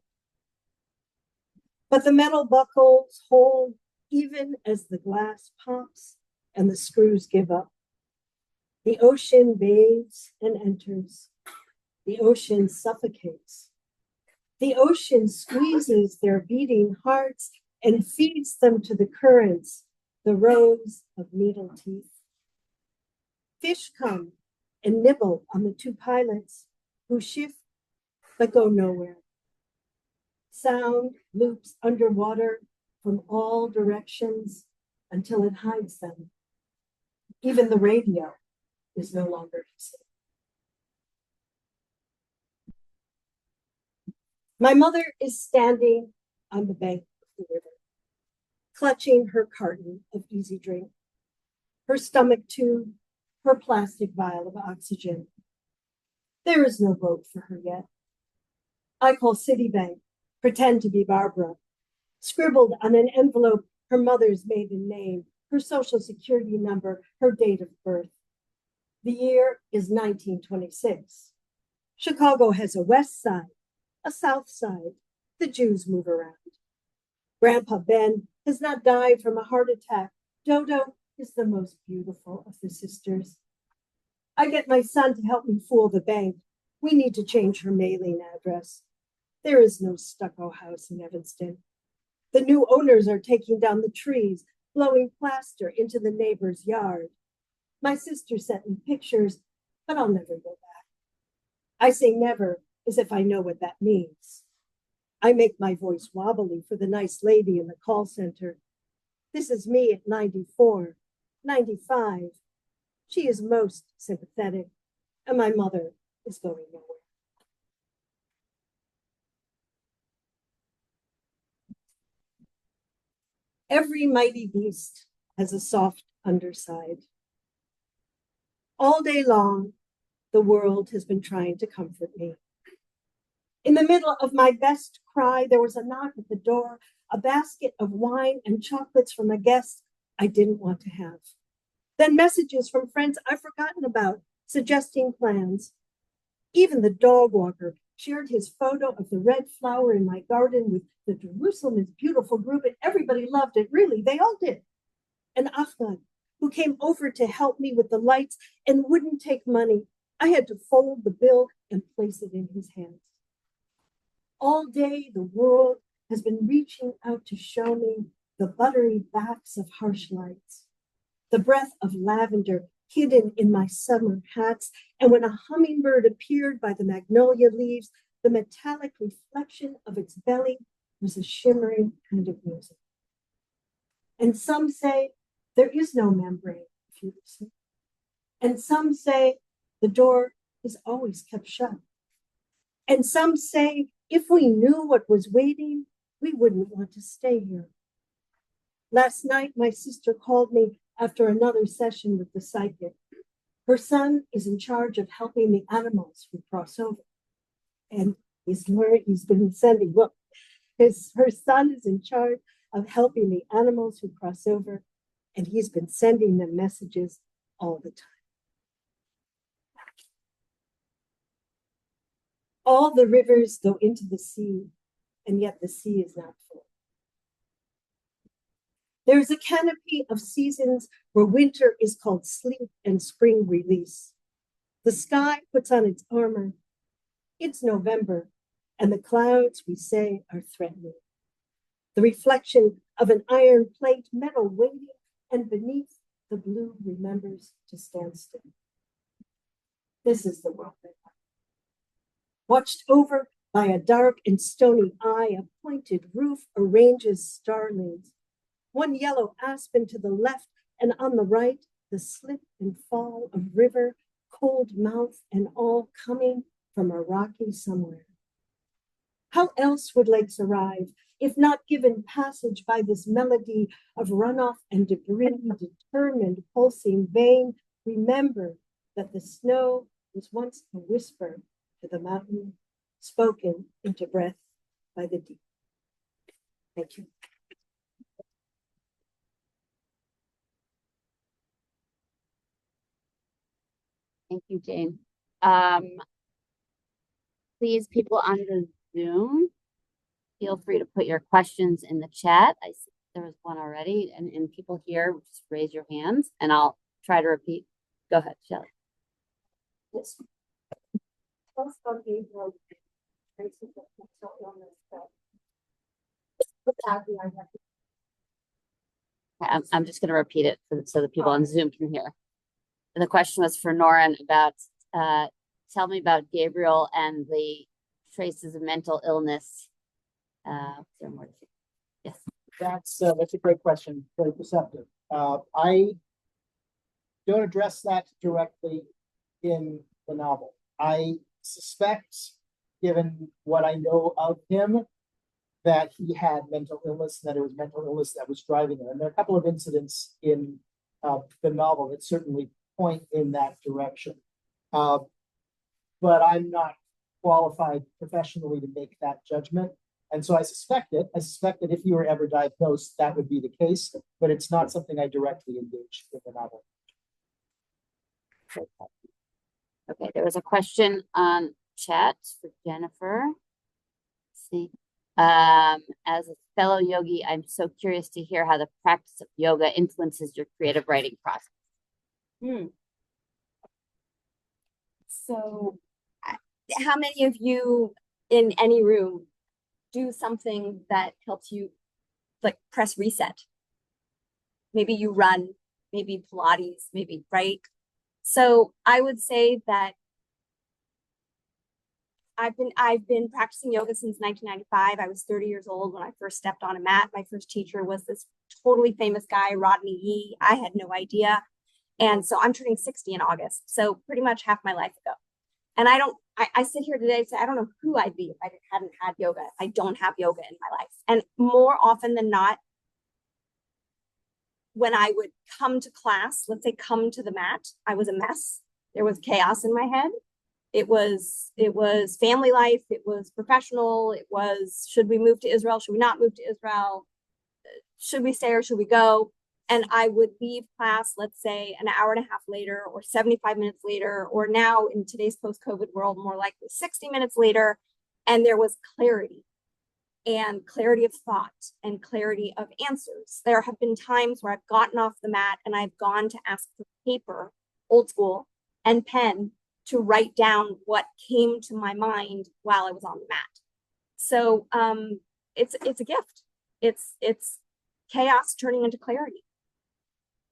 But the metal buckles hold even as the glass pops and the screws give up. The ocean bathes and enters. The ocean suffocates. The ocean squeezes their beating hearts and feeds them to the currents, the rows of needle teeth. Fish come and nibble on the 2 pilots who shift but go nowhere. Sound loops underwater from all directions until it hides them. Even the radio is no longer visible. My mother is standing on the bank of the river, clutching her carton of easy drink, her stomach tube, her plastic vial of oxygen. There is no boat for her yet. I call Citibank, pretend to be Barbara, scribbled on an envelope her mother's maiden name, her social security number, her date of birth. The year is 1926. Chicago has a west side, a south side. The Jews move around. Grandpa Ben has not died from a heart attack. Dodo is the most beautiful of the sisters. I get my son to help me fool the bank. We need to change her mailing address. There is no stucco house in Evanston. The new owners are taking down the trees, blowing plaster into the neighbor's yard. My sister sent me pictures, but I'll never go back. I say never as if I know what that means. I make my voice wobbly for the nice lady in the call center. This is me at 94, 95. She is most sympathetic, and my mother is going nowhere. Every mighty beast has a soft underside. All day long, the world has been trying to comfort me. In the middle of my best cry, there was a knock at the door. a basket of wine and chocolates from a guest I didn't want to have. Then messages from friends I've forgotten about, suggesting plans. Even the dog walker shared his photo of the red flower in my garden with the Jerusalem is Beautiful group, and everybody loved it. Really, they all did. And Ahmad, who came over to help me with the lights and wouldn't take money. I had to fold the bill and place it in his hands. All day, the world has been reaching out to show me the buttery backs of harsh lights, the breath of lavender hidden in my summer hats, and when a hummingbird appeared by the magnolia leaves, the metallic reflection of its belly was a shimmering kind of music. And some say there is no membrane if you listen. And some say the door is always kept shut. And some say if we knew what was waiting, we wouldn't want to stay here. Last night, my sister called me after another session with the psychic. Her son is in charge of helping the animals who cross over. And he's been sending, her son is in charge of helping the animals who cross over, and he's been sending them messages all the time. All the rivers go into the sea, and yet the sea is not full. There is a canopy of seasons where winter is called sleep and spring release. The sky puts on its armor. It's November, and the clouds, we say, are threatening. The reflection of an iron plate, metal waiting, and beneath the blue remembers to stand still. This is the world I love. Watched over by a dark and stony eye, a pointed roof arranges starlings. One yellow aspen to the left, and on the right, the slip and fall of river, cold mouth, and all coming from a rocky somewhere. How else would lakes arrive, if not given passage by this melody of runoff and debris, determined, pulsing vein? Remember that the snow was once a whisper to the mountain, spoken into breath by the deep. Thank you. Thank you, Jane. Please, people on the Zoom, feel free to put your questions in the chat. I see there was one already, and people here, just raise your hands, and I'll try to repeat. Go ahead, Shelley. Yes. Tell us about behavioral traces of mental illness I'm just going to repeat it so the people on Zoom can hear. And the question was for Norrin about, tell me about Gabriel and the traces of mental illness. Is there more to say? Yes. That's a great question, very perceptive. I don't address that directly in the novel. I suspect, given what I know of him, that he had mental illness, that it was mental illness that was driving him. And there are a couple of incidents in the novel that certainly point in that direction. But I'm not qualified professionally to make that judgment. And so I suspect it. I suspect that if you were ever diagnosed, that would be the case, but it's not something I directly engage in the novel. Okay, there was a question on chat for Jennifer. Let's see. As a fellow yogi, I'm so curious to hear how the practice of yoga influences your creative writing process. So, how many of you in any room do something that helps you, like, press reset? Maybe you run, maybe Pilates, maybe, right? So I would say that I've been practicing yoga since 1995. I was 30 years old when I first stepped on a mat. My first teacher was this totally famous guy, Rodney Yee. I had no idea. And so I'm turning 60 in August. So pretty much half my life ago. And I sit here today and say, I don't know who I'd be if I hadn't had yoga. I don't have yoga in my life. And more often than not, when I would come to class, let's say come to the mat, I was a mess. There was chaos in my head. It was family life, it was professional, it was, should we move to Israel? Should we not move to Israel? Should we stay or should we go? And I would leave class, let's say an hour and a half later, or 75 minutes later, or now in today's post-COVID world, more likely 60 minutes later, and there was clarity and clarity of thought and clarity of answers. There have been times where I've gotten off the mat and I've gone to ask for paper, old school, and pen to write down what came to my mind while I was on the mat. So it's a gift. It's chaos turning into clarity.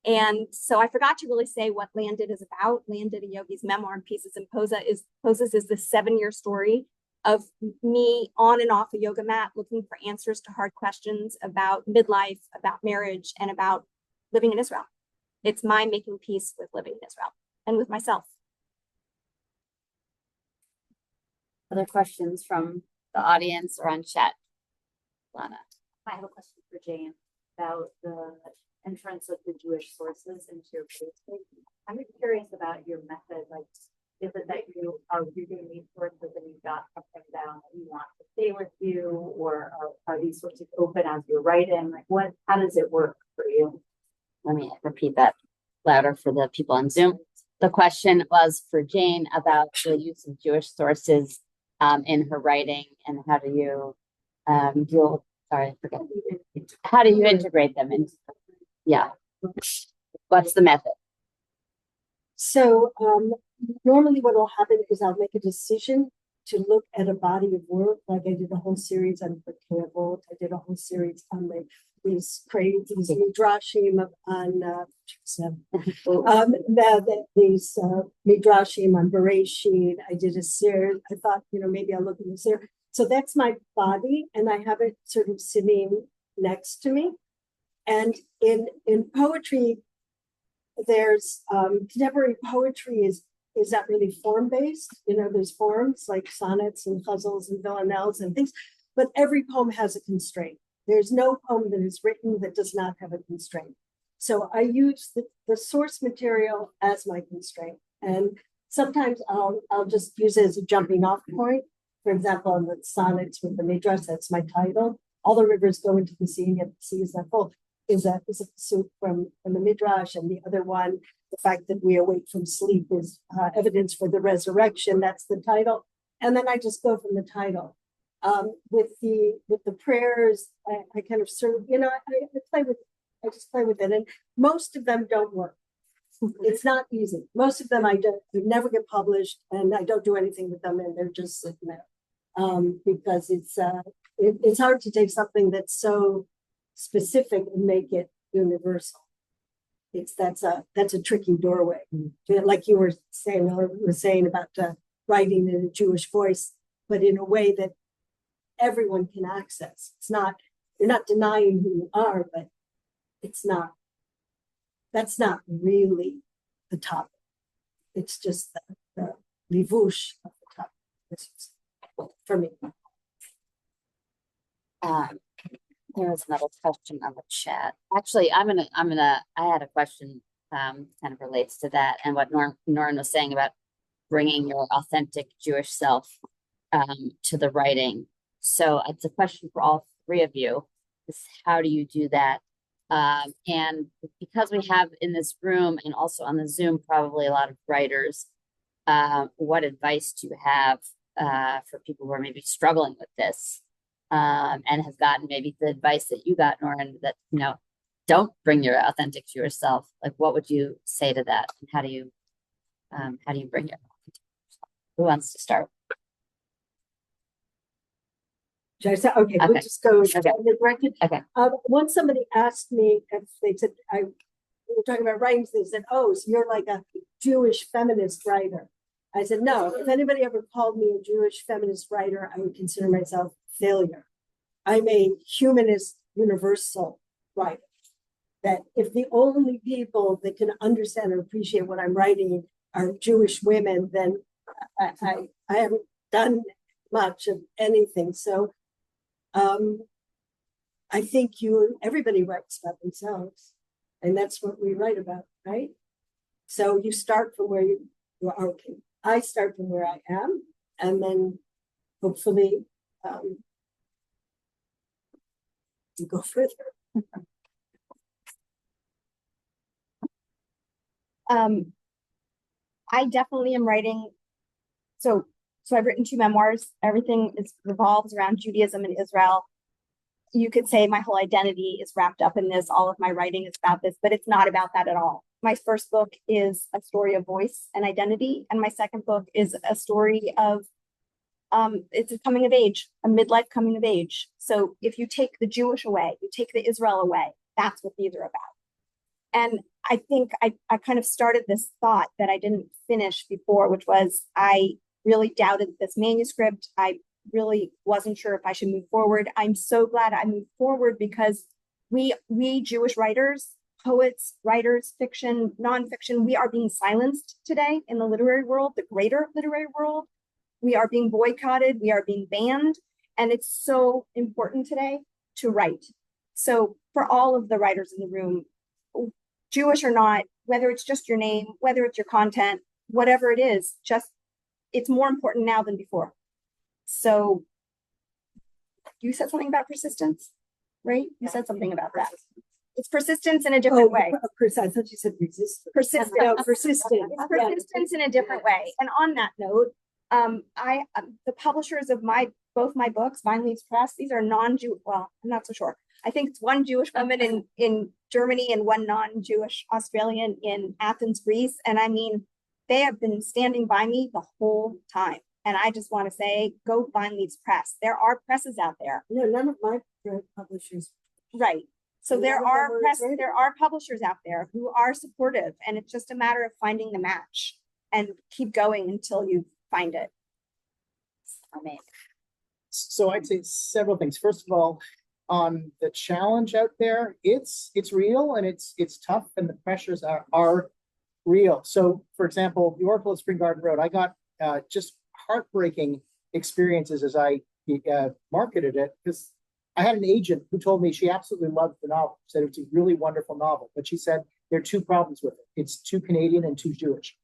And so I forgot to really say what Landed is about. Landed, a yogi's memoir and pieces, and Poses is the 7-year story of me on and off a yoga mat looking for answers to hard questions about midlife, about marriage, and about living in Israel. It's my making peace with living in Israel and with myself. Other questions from the audience or on chat? Lana. I have a question for Jane about the entrance of the Jewish sources into your case. I'm curious about your method. Like, is it that you are reading these sources and you've got something down that you want to stay with you, or are these sources open as you're writing? Like, how does it work for you? Let me repeat that louder for the people on Zoom. The question was for Jane about the use of Jewish sources in her writing, and how do you deal? Sorry, I forget. How do you integrate them into? Yeah. What's the method? So normally what will happen is I'll make a decision to look at a body of work. Like I did a whole series on Campbell. I did a whole series on like these midrashim on these midrashim on Bereshit. I did a series. I thought, maybe I'll look at this here. So that's my body, and I have it sort of sitting next to me. And in poetry, there's contemporary poetry is not really form-based. There's forms like sonnets and ghazals and villanelles and things, but every poem has a constraint. There's no poem that is written that does not have a constraint. So I use the source material as my constraint. And sometimes I'll just use it as a jumping off point. For example, in the sonnets with the midrash, that's my title. All the rivers go into the sea, and yet the sea is not full. Is a pursuit from the midrash, and the other one, the fact that we awake from sleep, is evidence for the resurrection. That's the title, and then I just go from the title. With the prayers, I kind of sort of, I just play with it, and most of them don't work. It's not easy. Most of them they never get published, and I don't do anything with them, and they're just sitting there because it's hard to take something that's so specific and make it universal. That's a tricky doorway. Like you were saying, or we were saying about writing in a Jewish voice, but in a way that everyone can access. You're not denying who you are, but that's not really the topic. It's just the livush of the topic. This is for me. There was another question on the chat. Actually, I had a question kind of relates to that and what Norrin was saying about bringing your authentic Jewish self to the writing. So it's a question for all three of you. Is how do you do that? And because we have in this room and also on the Zoom probably a lot of writers, what advice do you have for people who are maybe struggling with this? And have gotten maybe the advice that you got, Norrin, that, don't bring your authentic to yourself. Like, what would you say to that? And how do you bring your authentic to yourself? Who wants to start? Should I say? Okay, we'll just go. Okay. Once somebody asked me if they said, we were talking about writing, they said, oh, so you're like a Jewish feminist writer. I said, no, if anybody ever called me a Jewish feminist writer, I would consider myself a failure. I'm a humanist universal writer. That if the only people that can understand and appreciate what I'm writing are Jewish women, then I haven't done much of anything. So I think everybody writes about themselves, and that's what we write about, right? So you start from where you are. Okay, I start from where I am, and then hopefully you go further. I definitely am writing. So I've written 2 memoirs. Everything revolves around Judaism and Israel. You could say my whole identity is wrapped up in this. All of my writing is about this, but it's not about that at all. My first book is a story of voice and identity, and my second book is a story of it's a coming of age, a midlife coming of age. So if you take the Jewish away, you take the Israel away, that's what these are about. And I think I kind of started this thought that I didn't finish before, which was I really doubted this manuscript. I really wasn't sure if I should move forward. I'm so glad I moved forward because we Jewish writers, poets, writers, fiction, nonfiction, we are being silenced today in the literary world, the greater literary world. We are being boycotted, we are being banned, and it's so important today to write. So for all of the writers in the room, Jewish or not, whether it's just your name, whether it's your content, whatever it is, just it's more important now than before. So you said something about persistence, right? You said something about that. It's persistence in a different way. I thought you said resistance. Persistence. No, persistent. It's persistence in a different way. And on that note, the publishers of both my books, Vine Leaves Press, these are non-Jewish. Well, I'm not so sure. I think it's one Jewish woman in Germany and one non-Jewish Australian in Athens, Greece. And I mean, they have been standing by me the whole time. And I just want to say, go Vine Leaves Press. There are presses out there. No, none of my publishers. Right. So there are publishers out there who are supportive, and it's just a matter of finding the match and keep going until you find it. Amazing. So I'd say several things. First of all, on the challenge out there, it's real and it's tough, and the pressures are real. So, for example, the Oracle of Spring Garden Road, I got just heartbreaking experiences as I marketed it, because I had an agent who told me she absolutely loved the novel, said it's a really wonderful novel, but she said there are 2 problems with it. It's too Canadian and too Jewish.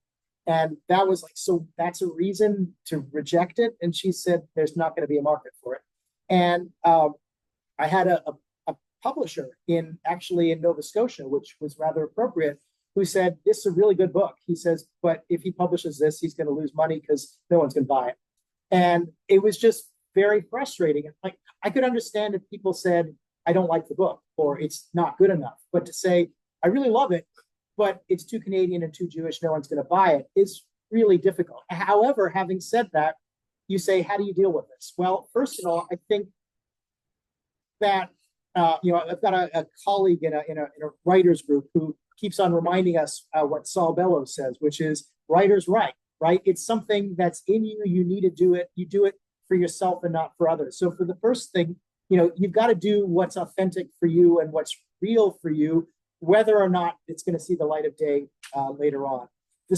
And that was like, so that's a reason to reject it. And she said, there's not going to be a market for it. And I had a publisher actually in Nova Scotia, which was rather appropriate, who said, this is a really good book. He says, but if he publishes this, he's going to lose money because no one's going to buy it. And it was just very frustrating. Like, I could understand if people said, I don't like the book, or it's not good enough. But to say, I really love it, but it's too Canadian and too Jewish, no one's going to buy it, is really difficult. However, having said that, you say, how do you deal with this? Well, first of all, I think that, I've got a colleague in a writers group who keeps on reminding us what Saul Bellows says, which is writers write, right? It's something that's in you. You need to do it. You do it for yourself and not for others. So for the first thing, you've got to do what's authentic for you and what's real for you, whether or not it's going to see the light of day later on. The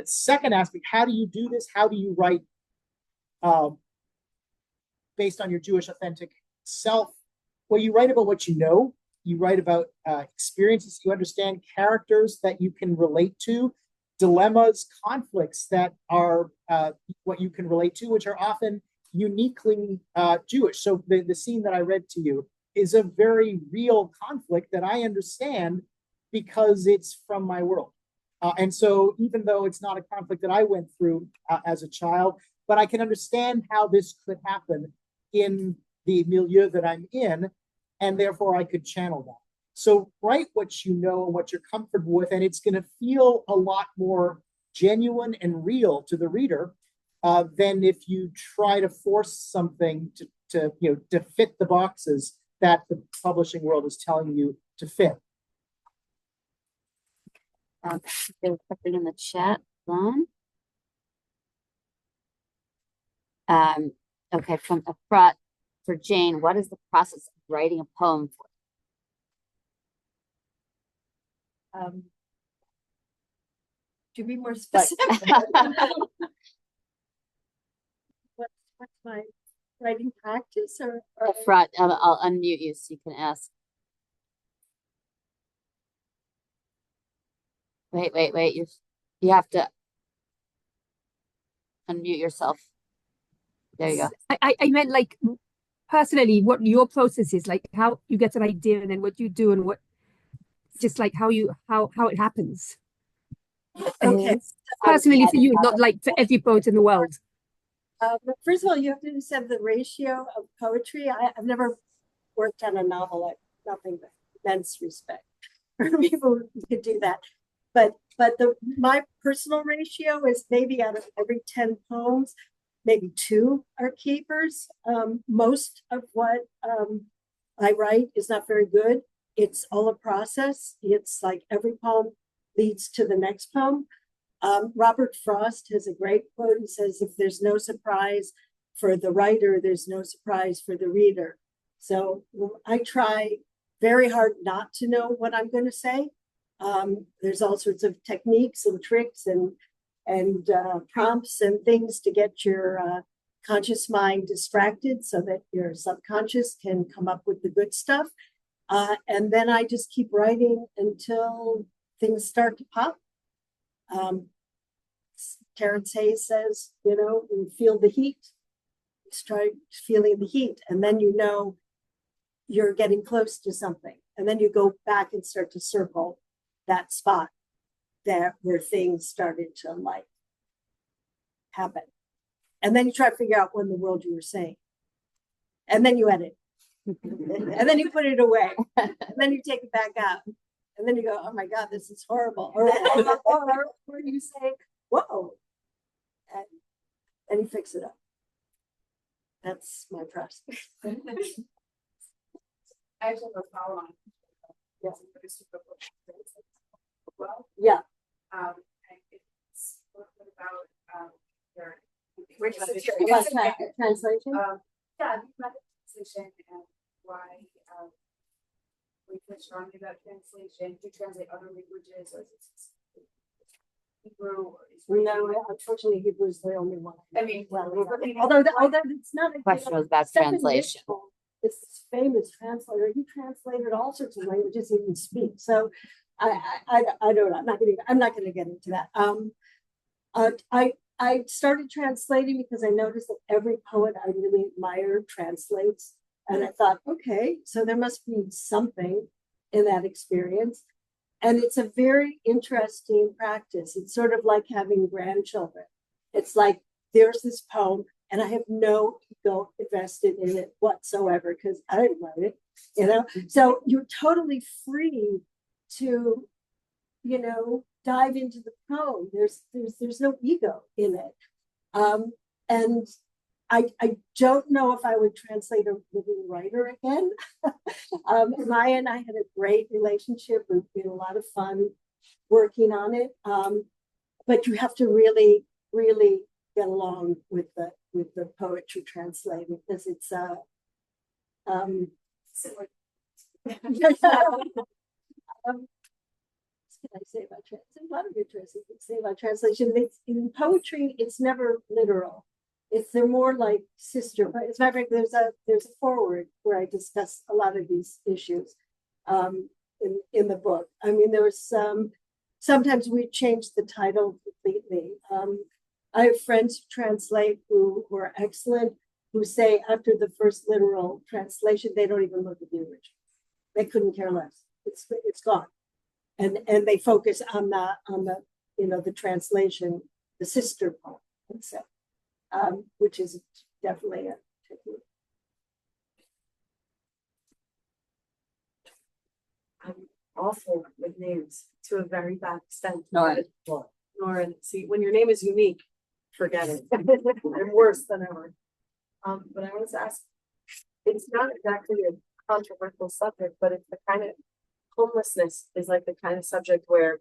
second aspect, how do you do this? How do you write based on your Jewish authentic self? Well, you write about what you know. You write about experiences you understand, characters that you can relate to, dilemmas, conflicts that are what you can relate to, which are often uniquely Jewish. So the scene that I read to you is a very real conflict that I understand because it's from my world. And so even though it's not a conflict that I went through as a child, but I can understand how this could happen in the milieu that I'm in, and therefore I could channel that. So write what you know and what you're comfortable with, and it's going to feel a lot more genuine and real to the reader than if you try to force something to fit the boxes that the publishing world is telling you to fit. There's something in the chat, Ron. Okay, from Efrat for Jane, what is the process of writing a poem for? To be more specific, what's my writing practice or Efrat, I'll unmute you so you can ask. Wait. You have to. Unmute yourself. There you go. I meant like personally what your process is, like how you get an idea and then what you do and what just like how it happens. Okay. Personally for you, not like for every poet in the world. But first of all, you have to understand the ratio of poetry. I've never worked on a novel. Nothing but immense respect for people who could do that. But my personal ratio is maybe out of every 10 poems, maybe 2 are keepers. Most of what I write is not very good. It's all a process. It's like every poem leads to the next poem. Robert Frost has a great quote. He says, if there's no surprise for the writer, there's no surprise for the reader. So I try very hard not to know what I'm going to say. There's all sorts of techniques and tricks and prompts and things to get your conscious mind distracted so that your subconscious can come up with the good stuff. And then I just keep writing until things start to pop. Terrence Hayes says, you feel the heat. Just try feeling the heat, and then you're getting close to something. And then you go back and start to circle that spot where things started to like happen. And then you try to figure out what in the world you were saying. And then you edit. And then you put it away. And then you take it back out. And then you go, oh my God, this is horrible. Or you say, whoa. And you fix it up. That's my process. I actually have a follow on. Yes. Well, Yeah. and it's what about your Translation? Yeah, translation and why we feel strongly about translation. Do you translate other languages or is it Hebrew or No, unfortunately, Hebrew is the only one. I mean, although it's not a Question was about Stephen translation. Mitchell is this famous translator. He translated all sorts of languages he can speak. So I don't know. I'm not going to get into that. I started translating because I noticed that every poet I really admire translates. And I thought, okay, so there must be something in that experience. And it's a very interesting practice. It's sort of like having grandchildren. It's like, there's this poem and I have no ego invested in it whatsoever because I didn't write it, So you're totally free to, dive into the poem. There's no ego in it. And I don't know if I would translate a living writer again. Maya and I had a great relationship. We've been a lot of fun working on it. But you have to really, really get along with the poetry translating because it's what can I say about translation? A lot of interesting things to say about translation. In poetry, it's never literal. They're more like sister. But as a matter of fact, there's a foreword where I discuss a lot of these issues in the book. I mean, there was sometimes we change the title completely. I have friends who translate who are excellent, who say after the first literal translation, they don't even look at the original. They couldn't care less. It's gone. And they focus on the translation, the sister poem, which is definitely a technique. I'm awful with names to a very bad extent. Norrin. See, when your name is unique, forget it. I'm worse than ever. But I want to ask, it's not exactly a controversial subject, but it's the kind of homelessness is like the kind of subject where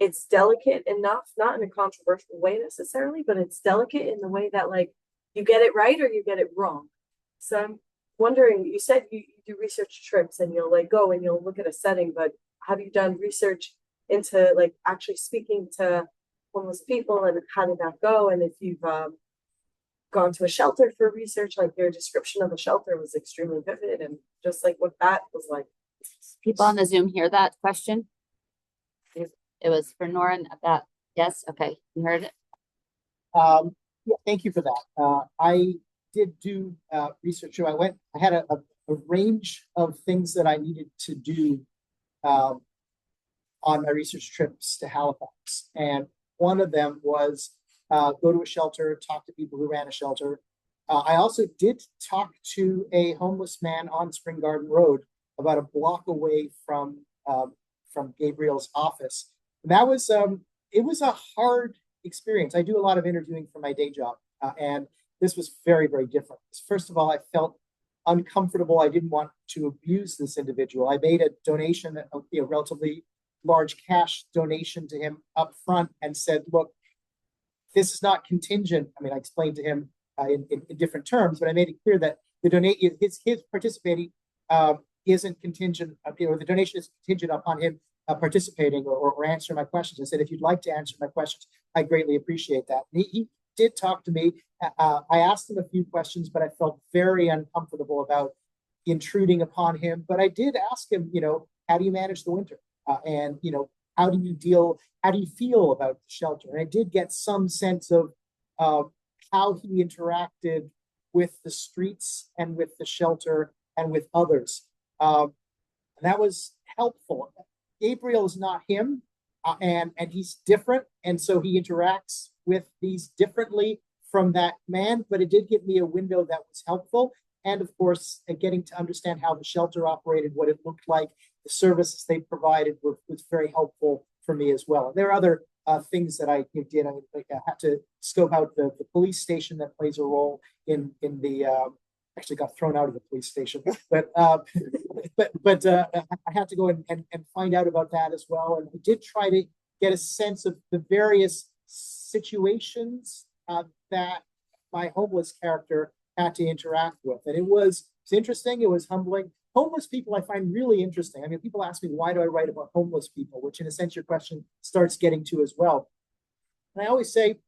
it's delicate enough, not in a controversial way necessarily, but it's delicate in the way that like you get it right or you get it wrong. So I'm wondering, you said you do research trips and you'll like go and you'll look at a setting, but have you done research into like actually speaking to homeless people and how did that go? And if you've gone to a shelter for research, like your description of the shelter was extremely vivid and just like what that was like. People on the Zoom hear that question? It was for Norrin about, yes, okay, you heard it. Yeah, thank you for that. I did do research. So I had a range of things that I needed to do um, on my research trips to Halifax. And one of them was go to a shelter, talk to people who ran a shelter. I also did talk to a homeless man on Spring Garden Road, about a block away from Gabriel's office. And that was it was a hard experience. I do a lot of interviewing for my day job, and this was very, very different. First of all, I felt uncomfortable. I didn't want to abuse this individual. I made a donation, relatively large cash donation to him up front, and said, "Look, this is not contingent." I mean, I explained to him in different terms, but I made it clear that the his participating isn't contingent. The donation is contingent upon him participating or answering my questions. I said, if you'd like to answer my questions, I greatly appreciate that. And he did talk to me. I asked him a few questions, but I felt very uncomfortable about intruding upon him. But I did ask him, how do you manage the winter? And how do you feel about the shelter? And I did get some sense of how he interacted with the streets and with the shelter and with others. And that was helpful. Gabriel is not him, and he's different, and so he interacts with these differently from that man. But it did give me a window that was helpful, and of course, getting to understand how the shelter operated, what it looked like, the services they provided was very helpful for me as well. And there are other things that I did. I had to scope out the police station that plays a role in the. Actually got thrown out of the police station, but I had to go and find out about that as well. And we did try to get a sense of the various situations that my homeless character had to interact with. And it was interesting. It was humbling. Homeless people I find really interesting. I mean, people ask me, why do I write about homeless people? Which in a sense your question starts getting to as well. And I always say,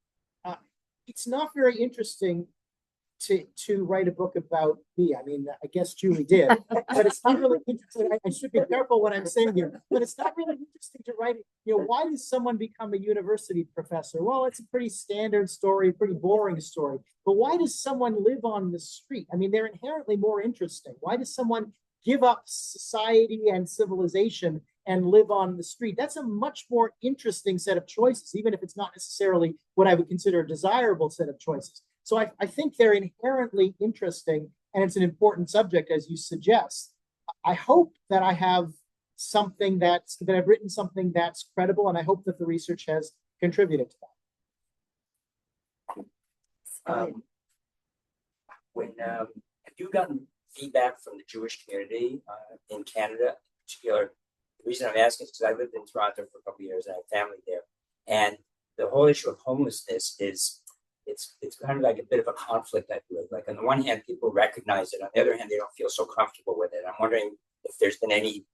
it's not very interesting to write a book about me. I mean, I guess Julie did, but it's not really interesting. I should be careful what I'm saying here, but it's not really interesting to write it. Why does someone become a university professor? Well, it's a pretty standard story, pretty boring story. But why does someone live on the street? I mean, they're inherently more interesting. Why does someone give up society and civilization and live on the street? That's a much more interesting set of choices, even if it's not necessarily what I would consider a desirable set of choices. So I think they're inherently interesting, and it's an important subject, as you suggest. I hope that I have something that I've written something that's credible, and I hope that the research has contributed to that. Have you gotten feedback from the Jewish community in Canada in particular? The reason I'm asking is because I lived in Toronto for a couple of years and I have family there, and the whole issue of homelessness is it's kind of like a bit of a conflict, I feel like. On the one hand, people recognize it. On the other hand, they don't feel so comfortable with it. I'm wondering if there's been any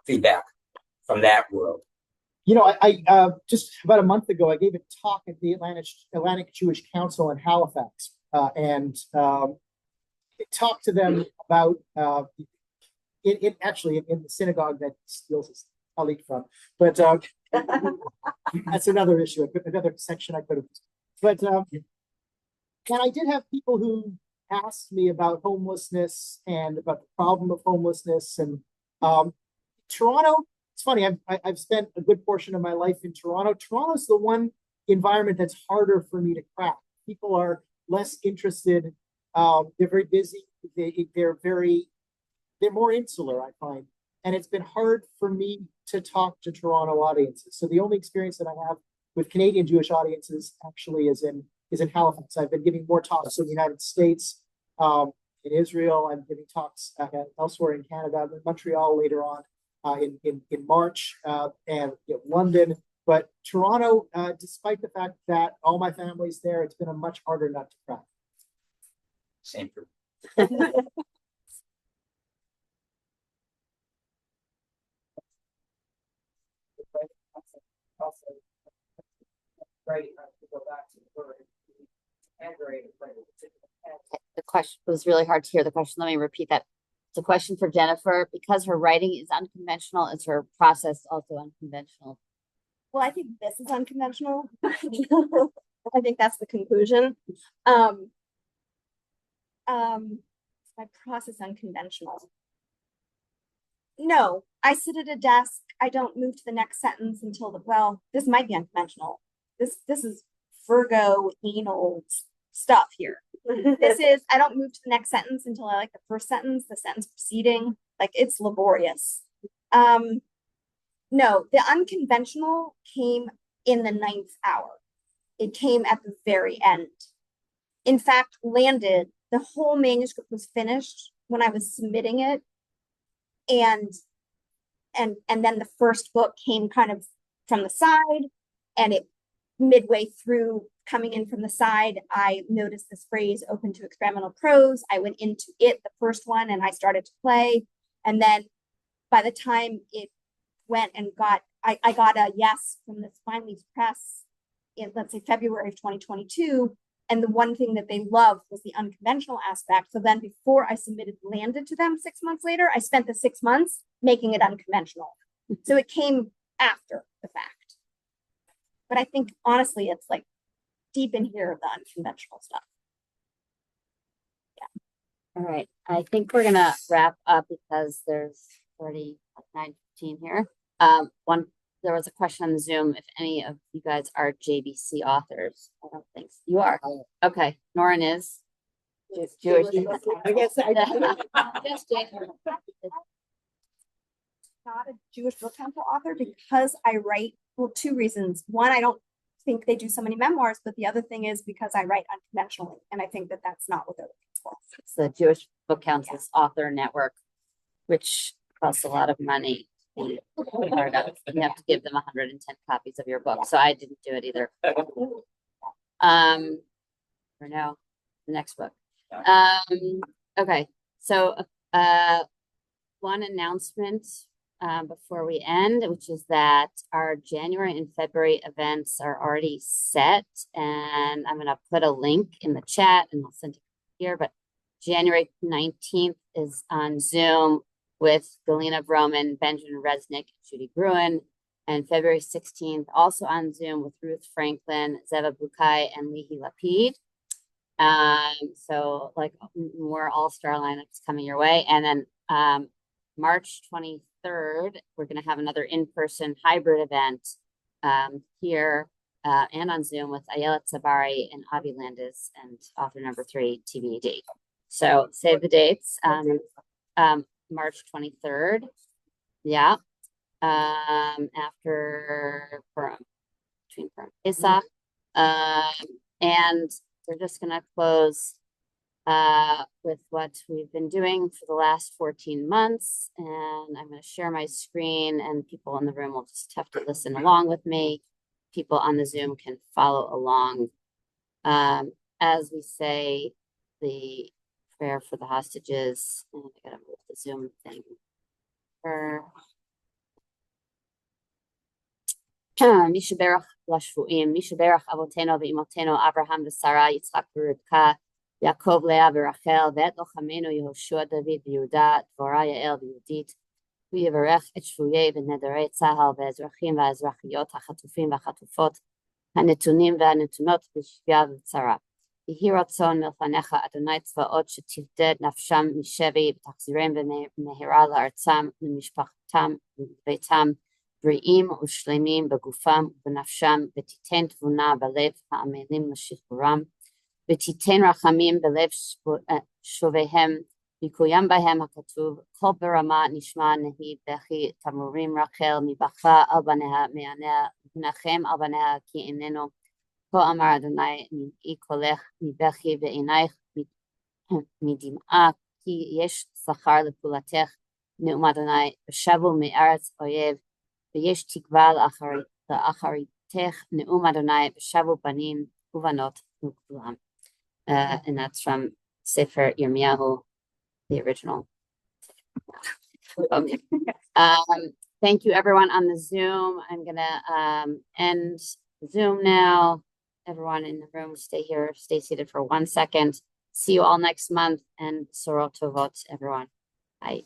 feedback from that world. I just about a month ago, I gave a talk at the Atlantic Jewish Council in Halifax, and talked to them about actually in the synagogue that steals his colleague from. But that's another issue, another section I could have. But and I did have people who asked me about homelessness and about the problem of homelessness. And Toronto, it's funny, I've spent a good portion of my life in Toronto. Toronto's the one environment that's harder for me to crack. People are less interested. They're very busy. They're more insular, I find. And it's been hard for me to talk to Toronto audiences. So the only experience that I have with Canadian Jewish audiences actually is in Halifax. I've been giving more talks in the United States, in Israel. I'm giving talks elsewhere in Canada, in Montreal later on, in March, and London. But Toronto, despite the fact that all my family's there, it's been a much harder nut to crack. Same for me. The question was really hard to hear the question. Let me repeat that. It's a question for Jennifer. Because her writing is unconventional, is her process also unconventional? Well, I think this is unconventional. I think that's the conclusion. My process unconventional. No, I sit at a desk. I don't move to the next sentence until this might be unconventional. This is Virgo anal stuff here. I don't move to the next sentence until I like the first sentence, the sentence preceding. Like it's laborious. No, the unconventional came in the 9th hour. It came at the very end. In fact, landed, the whole manuscript was finished when I was submitting it. And then the first book came kind of from the side, and it midway through coming in from the side, I noticed this phrase open to experimental prose. I went into it, the first one, and I started to play. And then by the time it went and I got a yes from the Fine Leaves Press in, let's say, February of 2022. And the one thing that they loved was the unconventional aspect. So then before I submitted landed to them 6 months later, I spent the 6 months making it unconventional. So it came after the fact. But I think honestly, it's like deep in here, the unconventional stuff. All right. I think we're gonna wrap up because there's already 9:15 here. There was a question on Zoom if any of you guys are JBC authors. I don't think so. You are. Okay. Norrin is. Jewish. I guess I Yes, Jason. Not a Jewish Book Council author because I write, well, 2 reasons. One, I don't think they do so many memoirs, but the other thing is because I write unconventionally, and I think that that's not what they're looking for. It's the Jewish Book Council's author network, which costs a lot of money. You have to give them 110 copies of your book. So I didn't do it either. For now, the next book. Okay. So one announcement before we end, which is that our January and February events are already set, and I'm going to put a link in the chat and I'll send it here. But January 19th is on Zoom with Galina Vroman, Benjamin Resnick, Judy Gruen, and February 16th also on Zoom with Ruth Franklin, Zeva Bukai, and Lihi Lapid. So like more all-star lineups coming your way. And then March 23rd, we're going to have another in-person hybrid event here and on Zoom with Ayala Tzabari and Avi Landis and author number 3, TBD. So save the dates. March 23rd. Yeah. After Purim, between Purim Pesach. And we're just going to close with what we've been doing for the last 14 months. And I'm going to share my screen, and people in the room will just have to listen along with me. People on the Zoom can follow along as we say the prayer for the hostages. And I gotta move the Zoom thing. Mishaberach Lashvuim, Mishaberach Avoteno Vimoteno, Abraham Sarah, Yitzchak Rivka, Yaakov Leah Rachel, Vet Lochamenu Yehoshua David Yehuda, Dvorah Yael Yehudit, ויברך את שבויי ונעדרי צה"ל והאזרחים והאזרחיות החטופים והחטופות, הנתונים והנתונות בשביה ובצרה. יהי רצון מלפניך, אדוני צבאות, שתפדה נפשם משבי ותחזירם במהרה לארצם, למשפחתם ולביתם, בריאים ושלמים בגופם ובנפשם, ותיתן תבונה בלב העמלים לשחרורם, ותיתן רחמים בלב שוביהם, ויקוים בהם הכתוב, כל ברמה נשמע נהי בכי תמרורים רחל, מבכה על בניה מעניה, בנחם על בניה כי איננו, כה אמר אדוני, נמעי קולך מבכי ועינייך מדמעה, כי יש שכר לפעולתך, נאום אדוני, ושבו מארץ אויב, ויש תקווה לאחריתך, נאום אדוני, ושבו בנים ובנות וכולם. And that's from Sefer Yirmiyahu, the original. Okay. Thank you everyone on the Zoom. I'm gonna end Zoom now. Everyone in the room, stay here, stay seated for 1 second. See you all next month, and Sorot Tovot, everyone. Bye.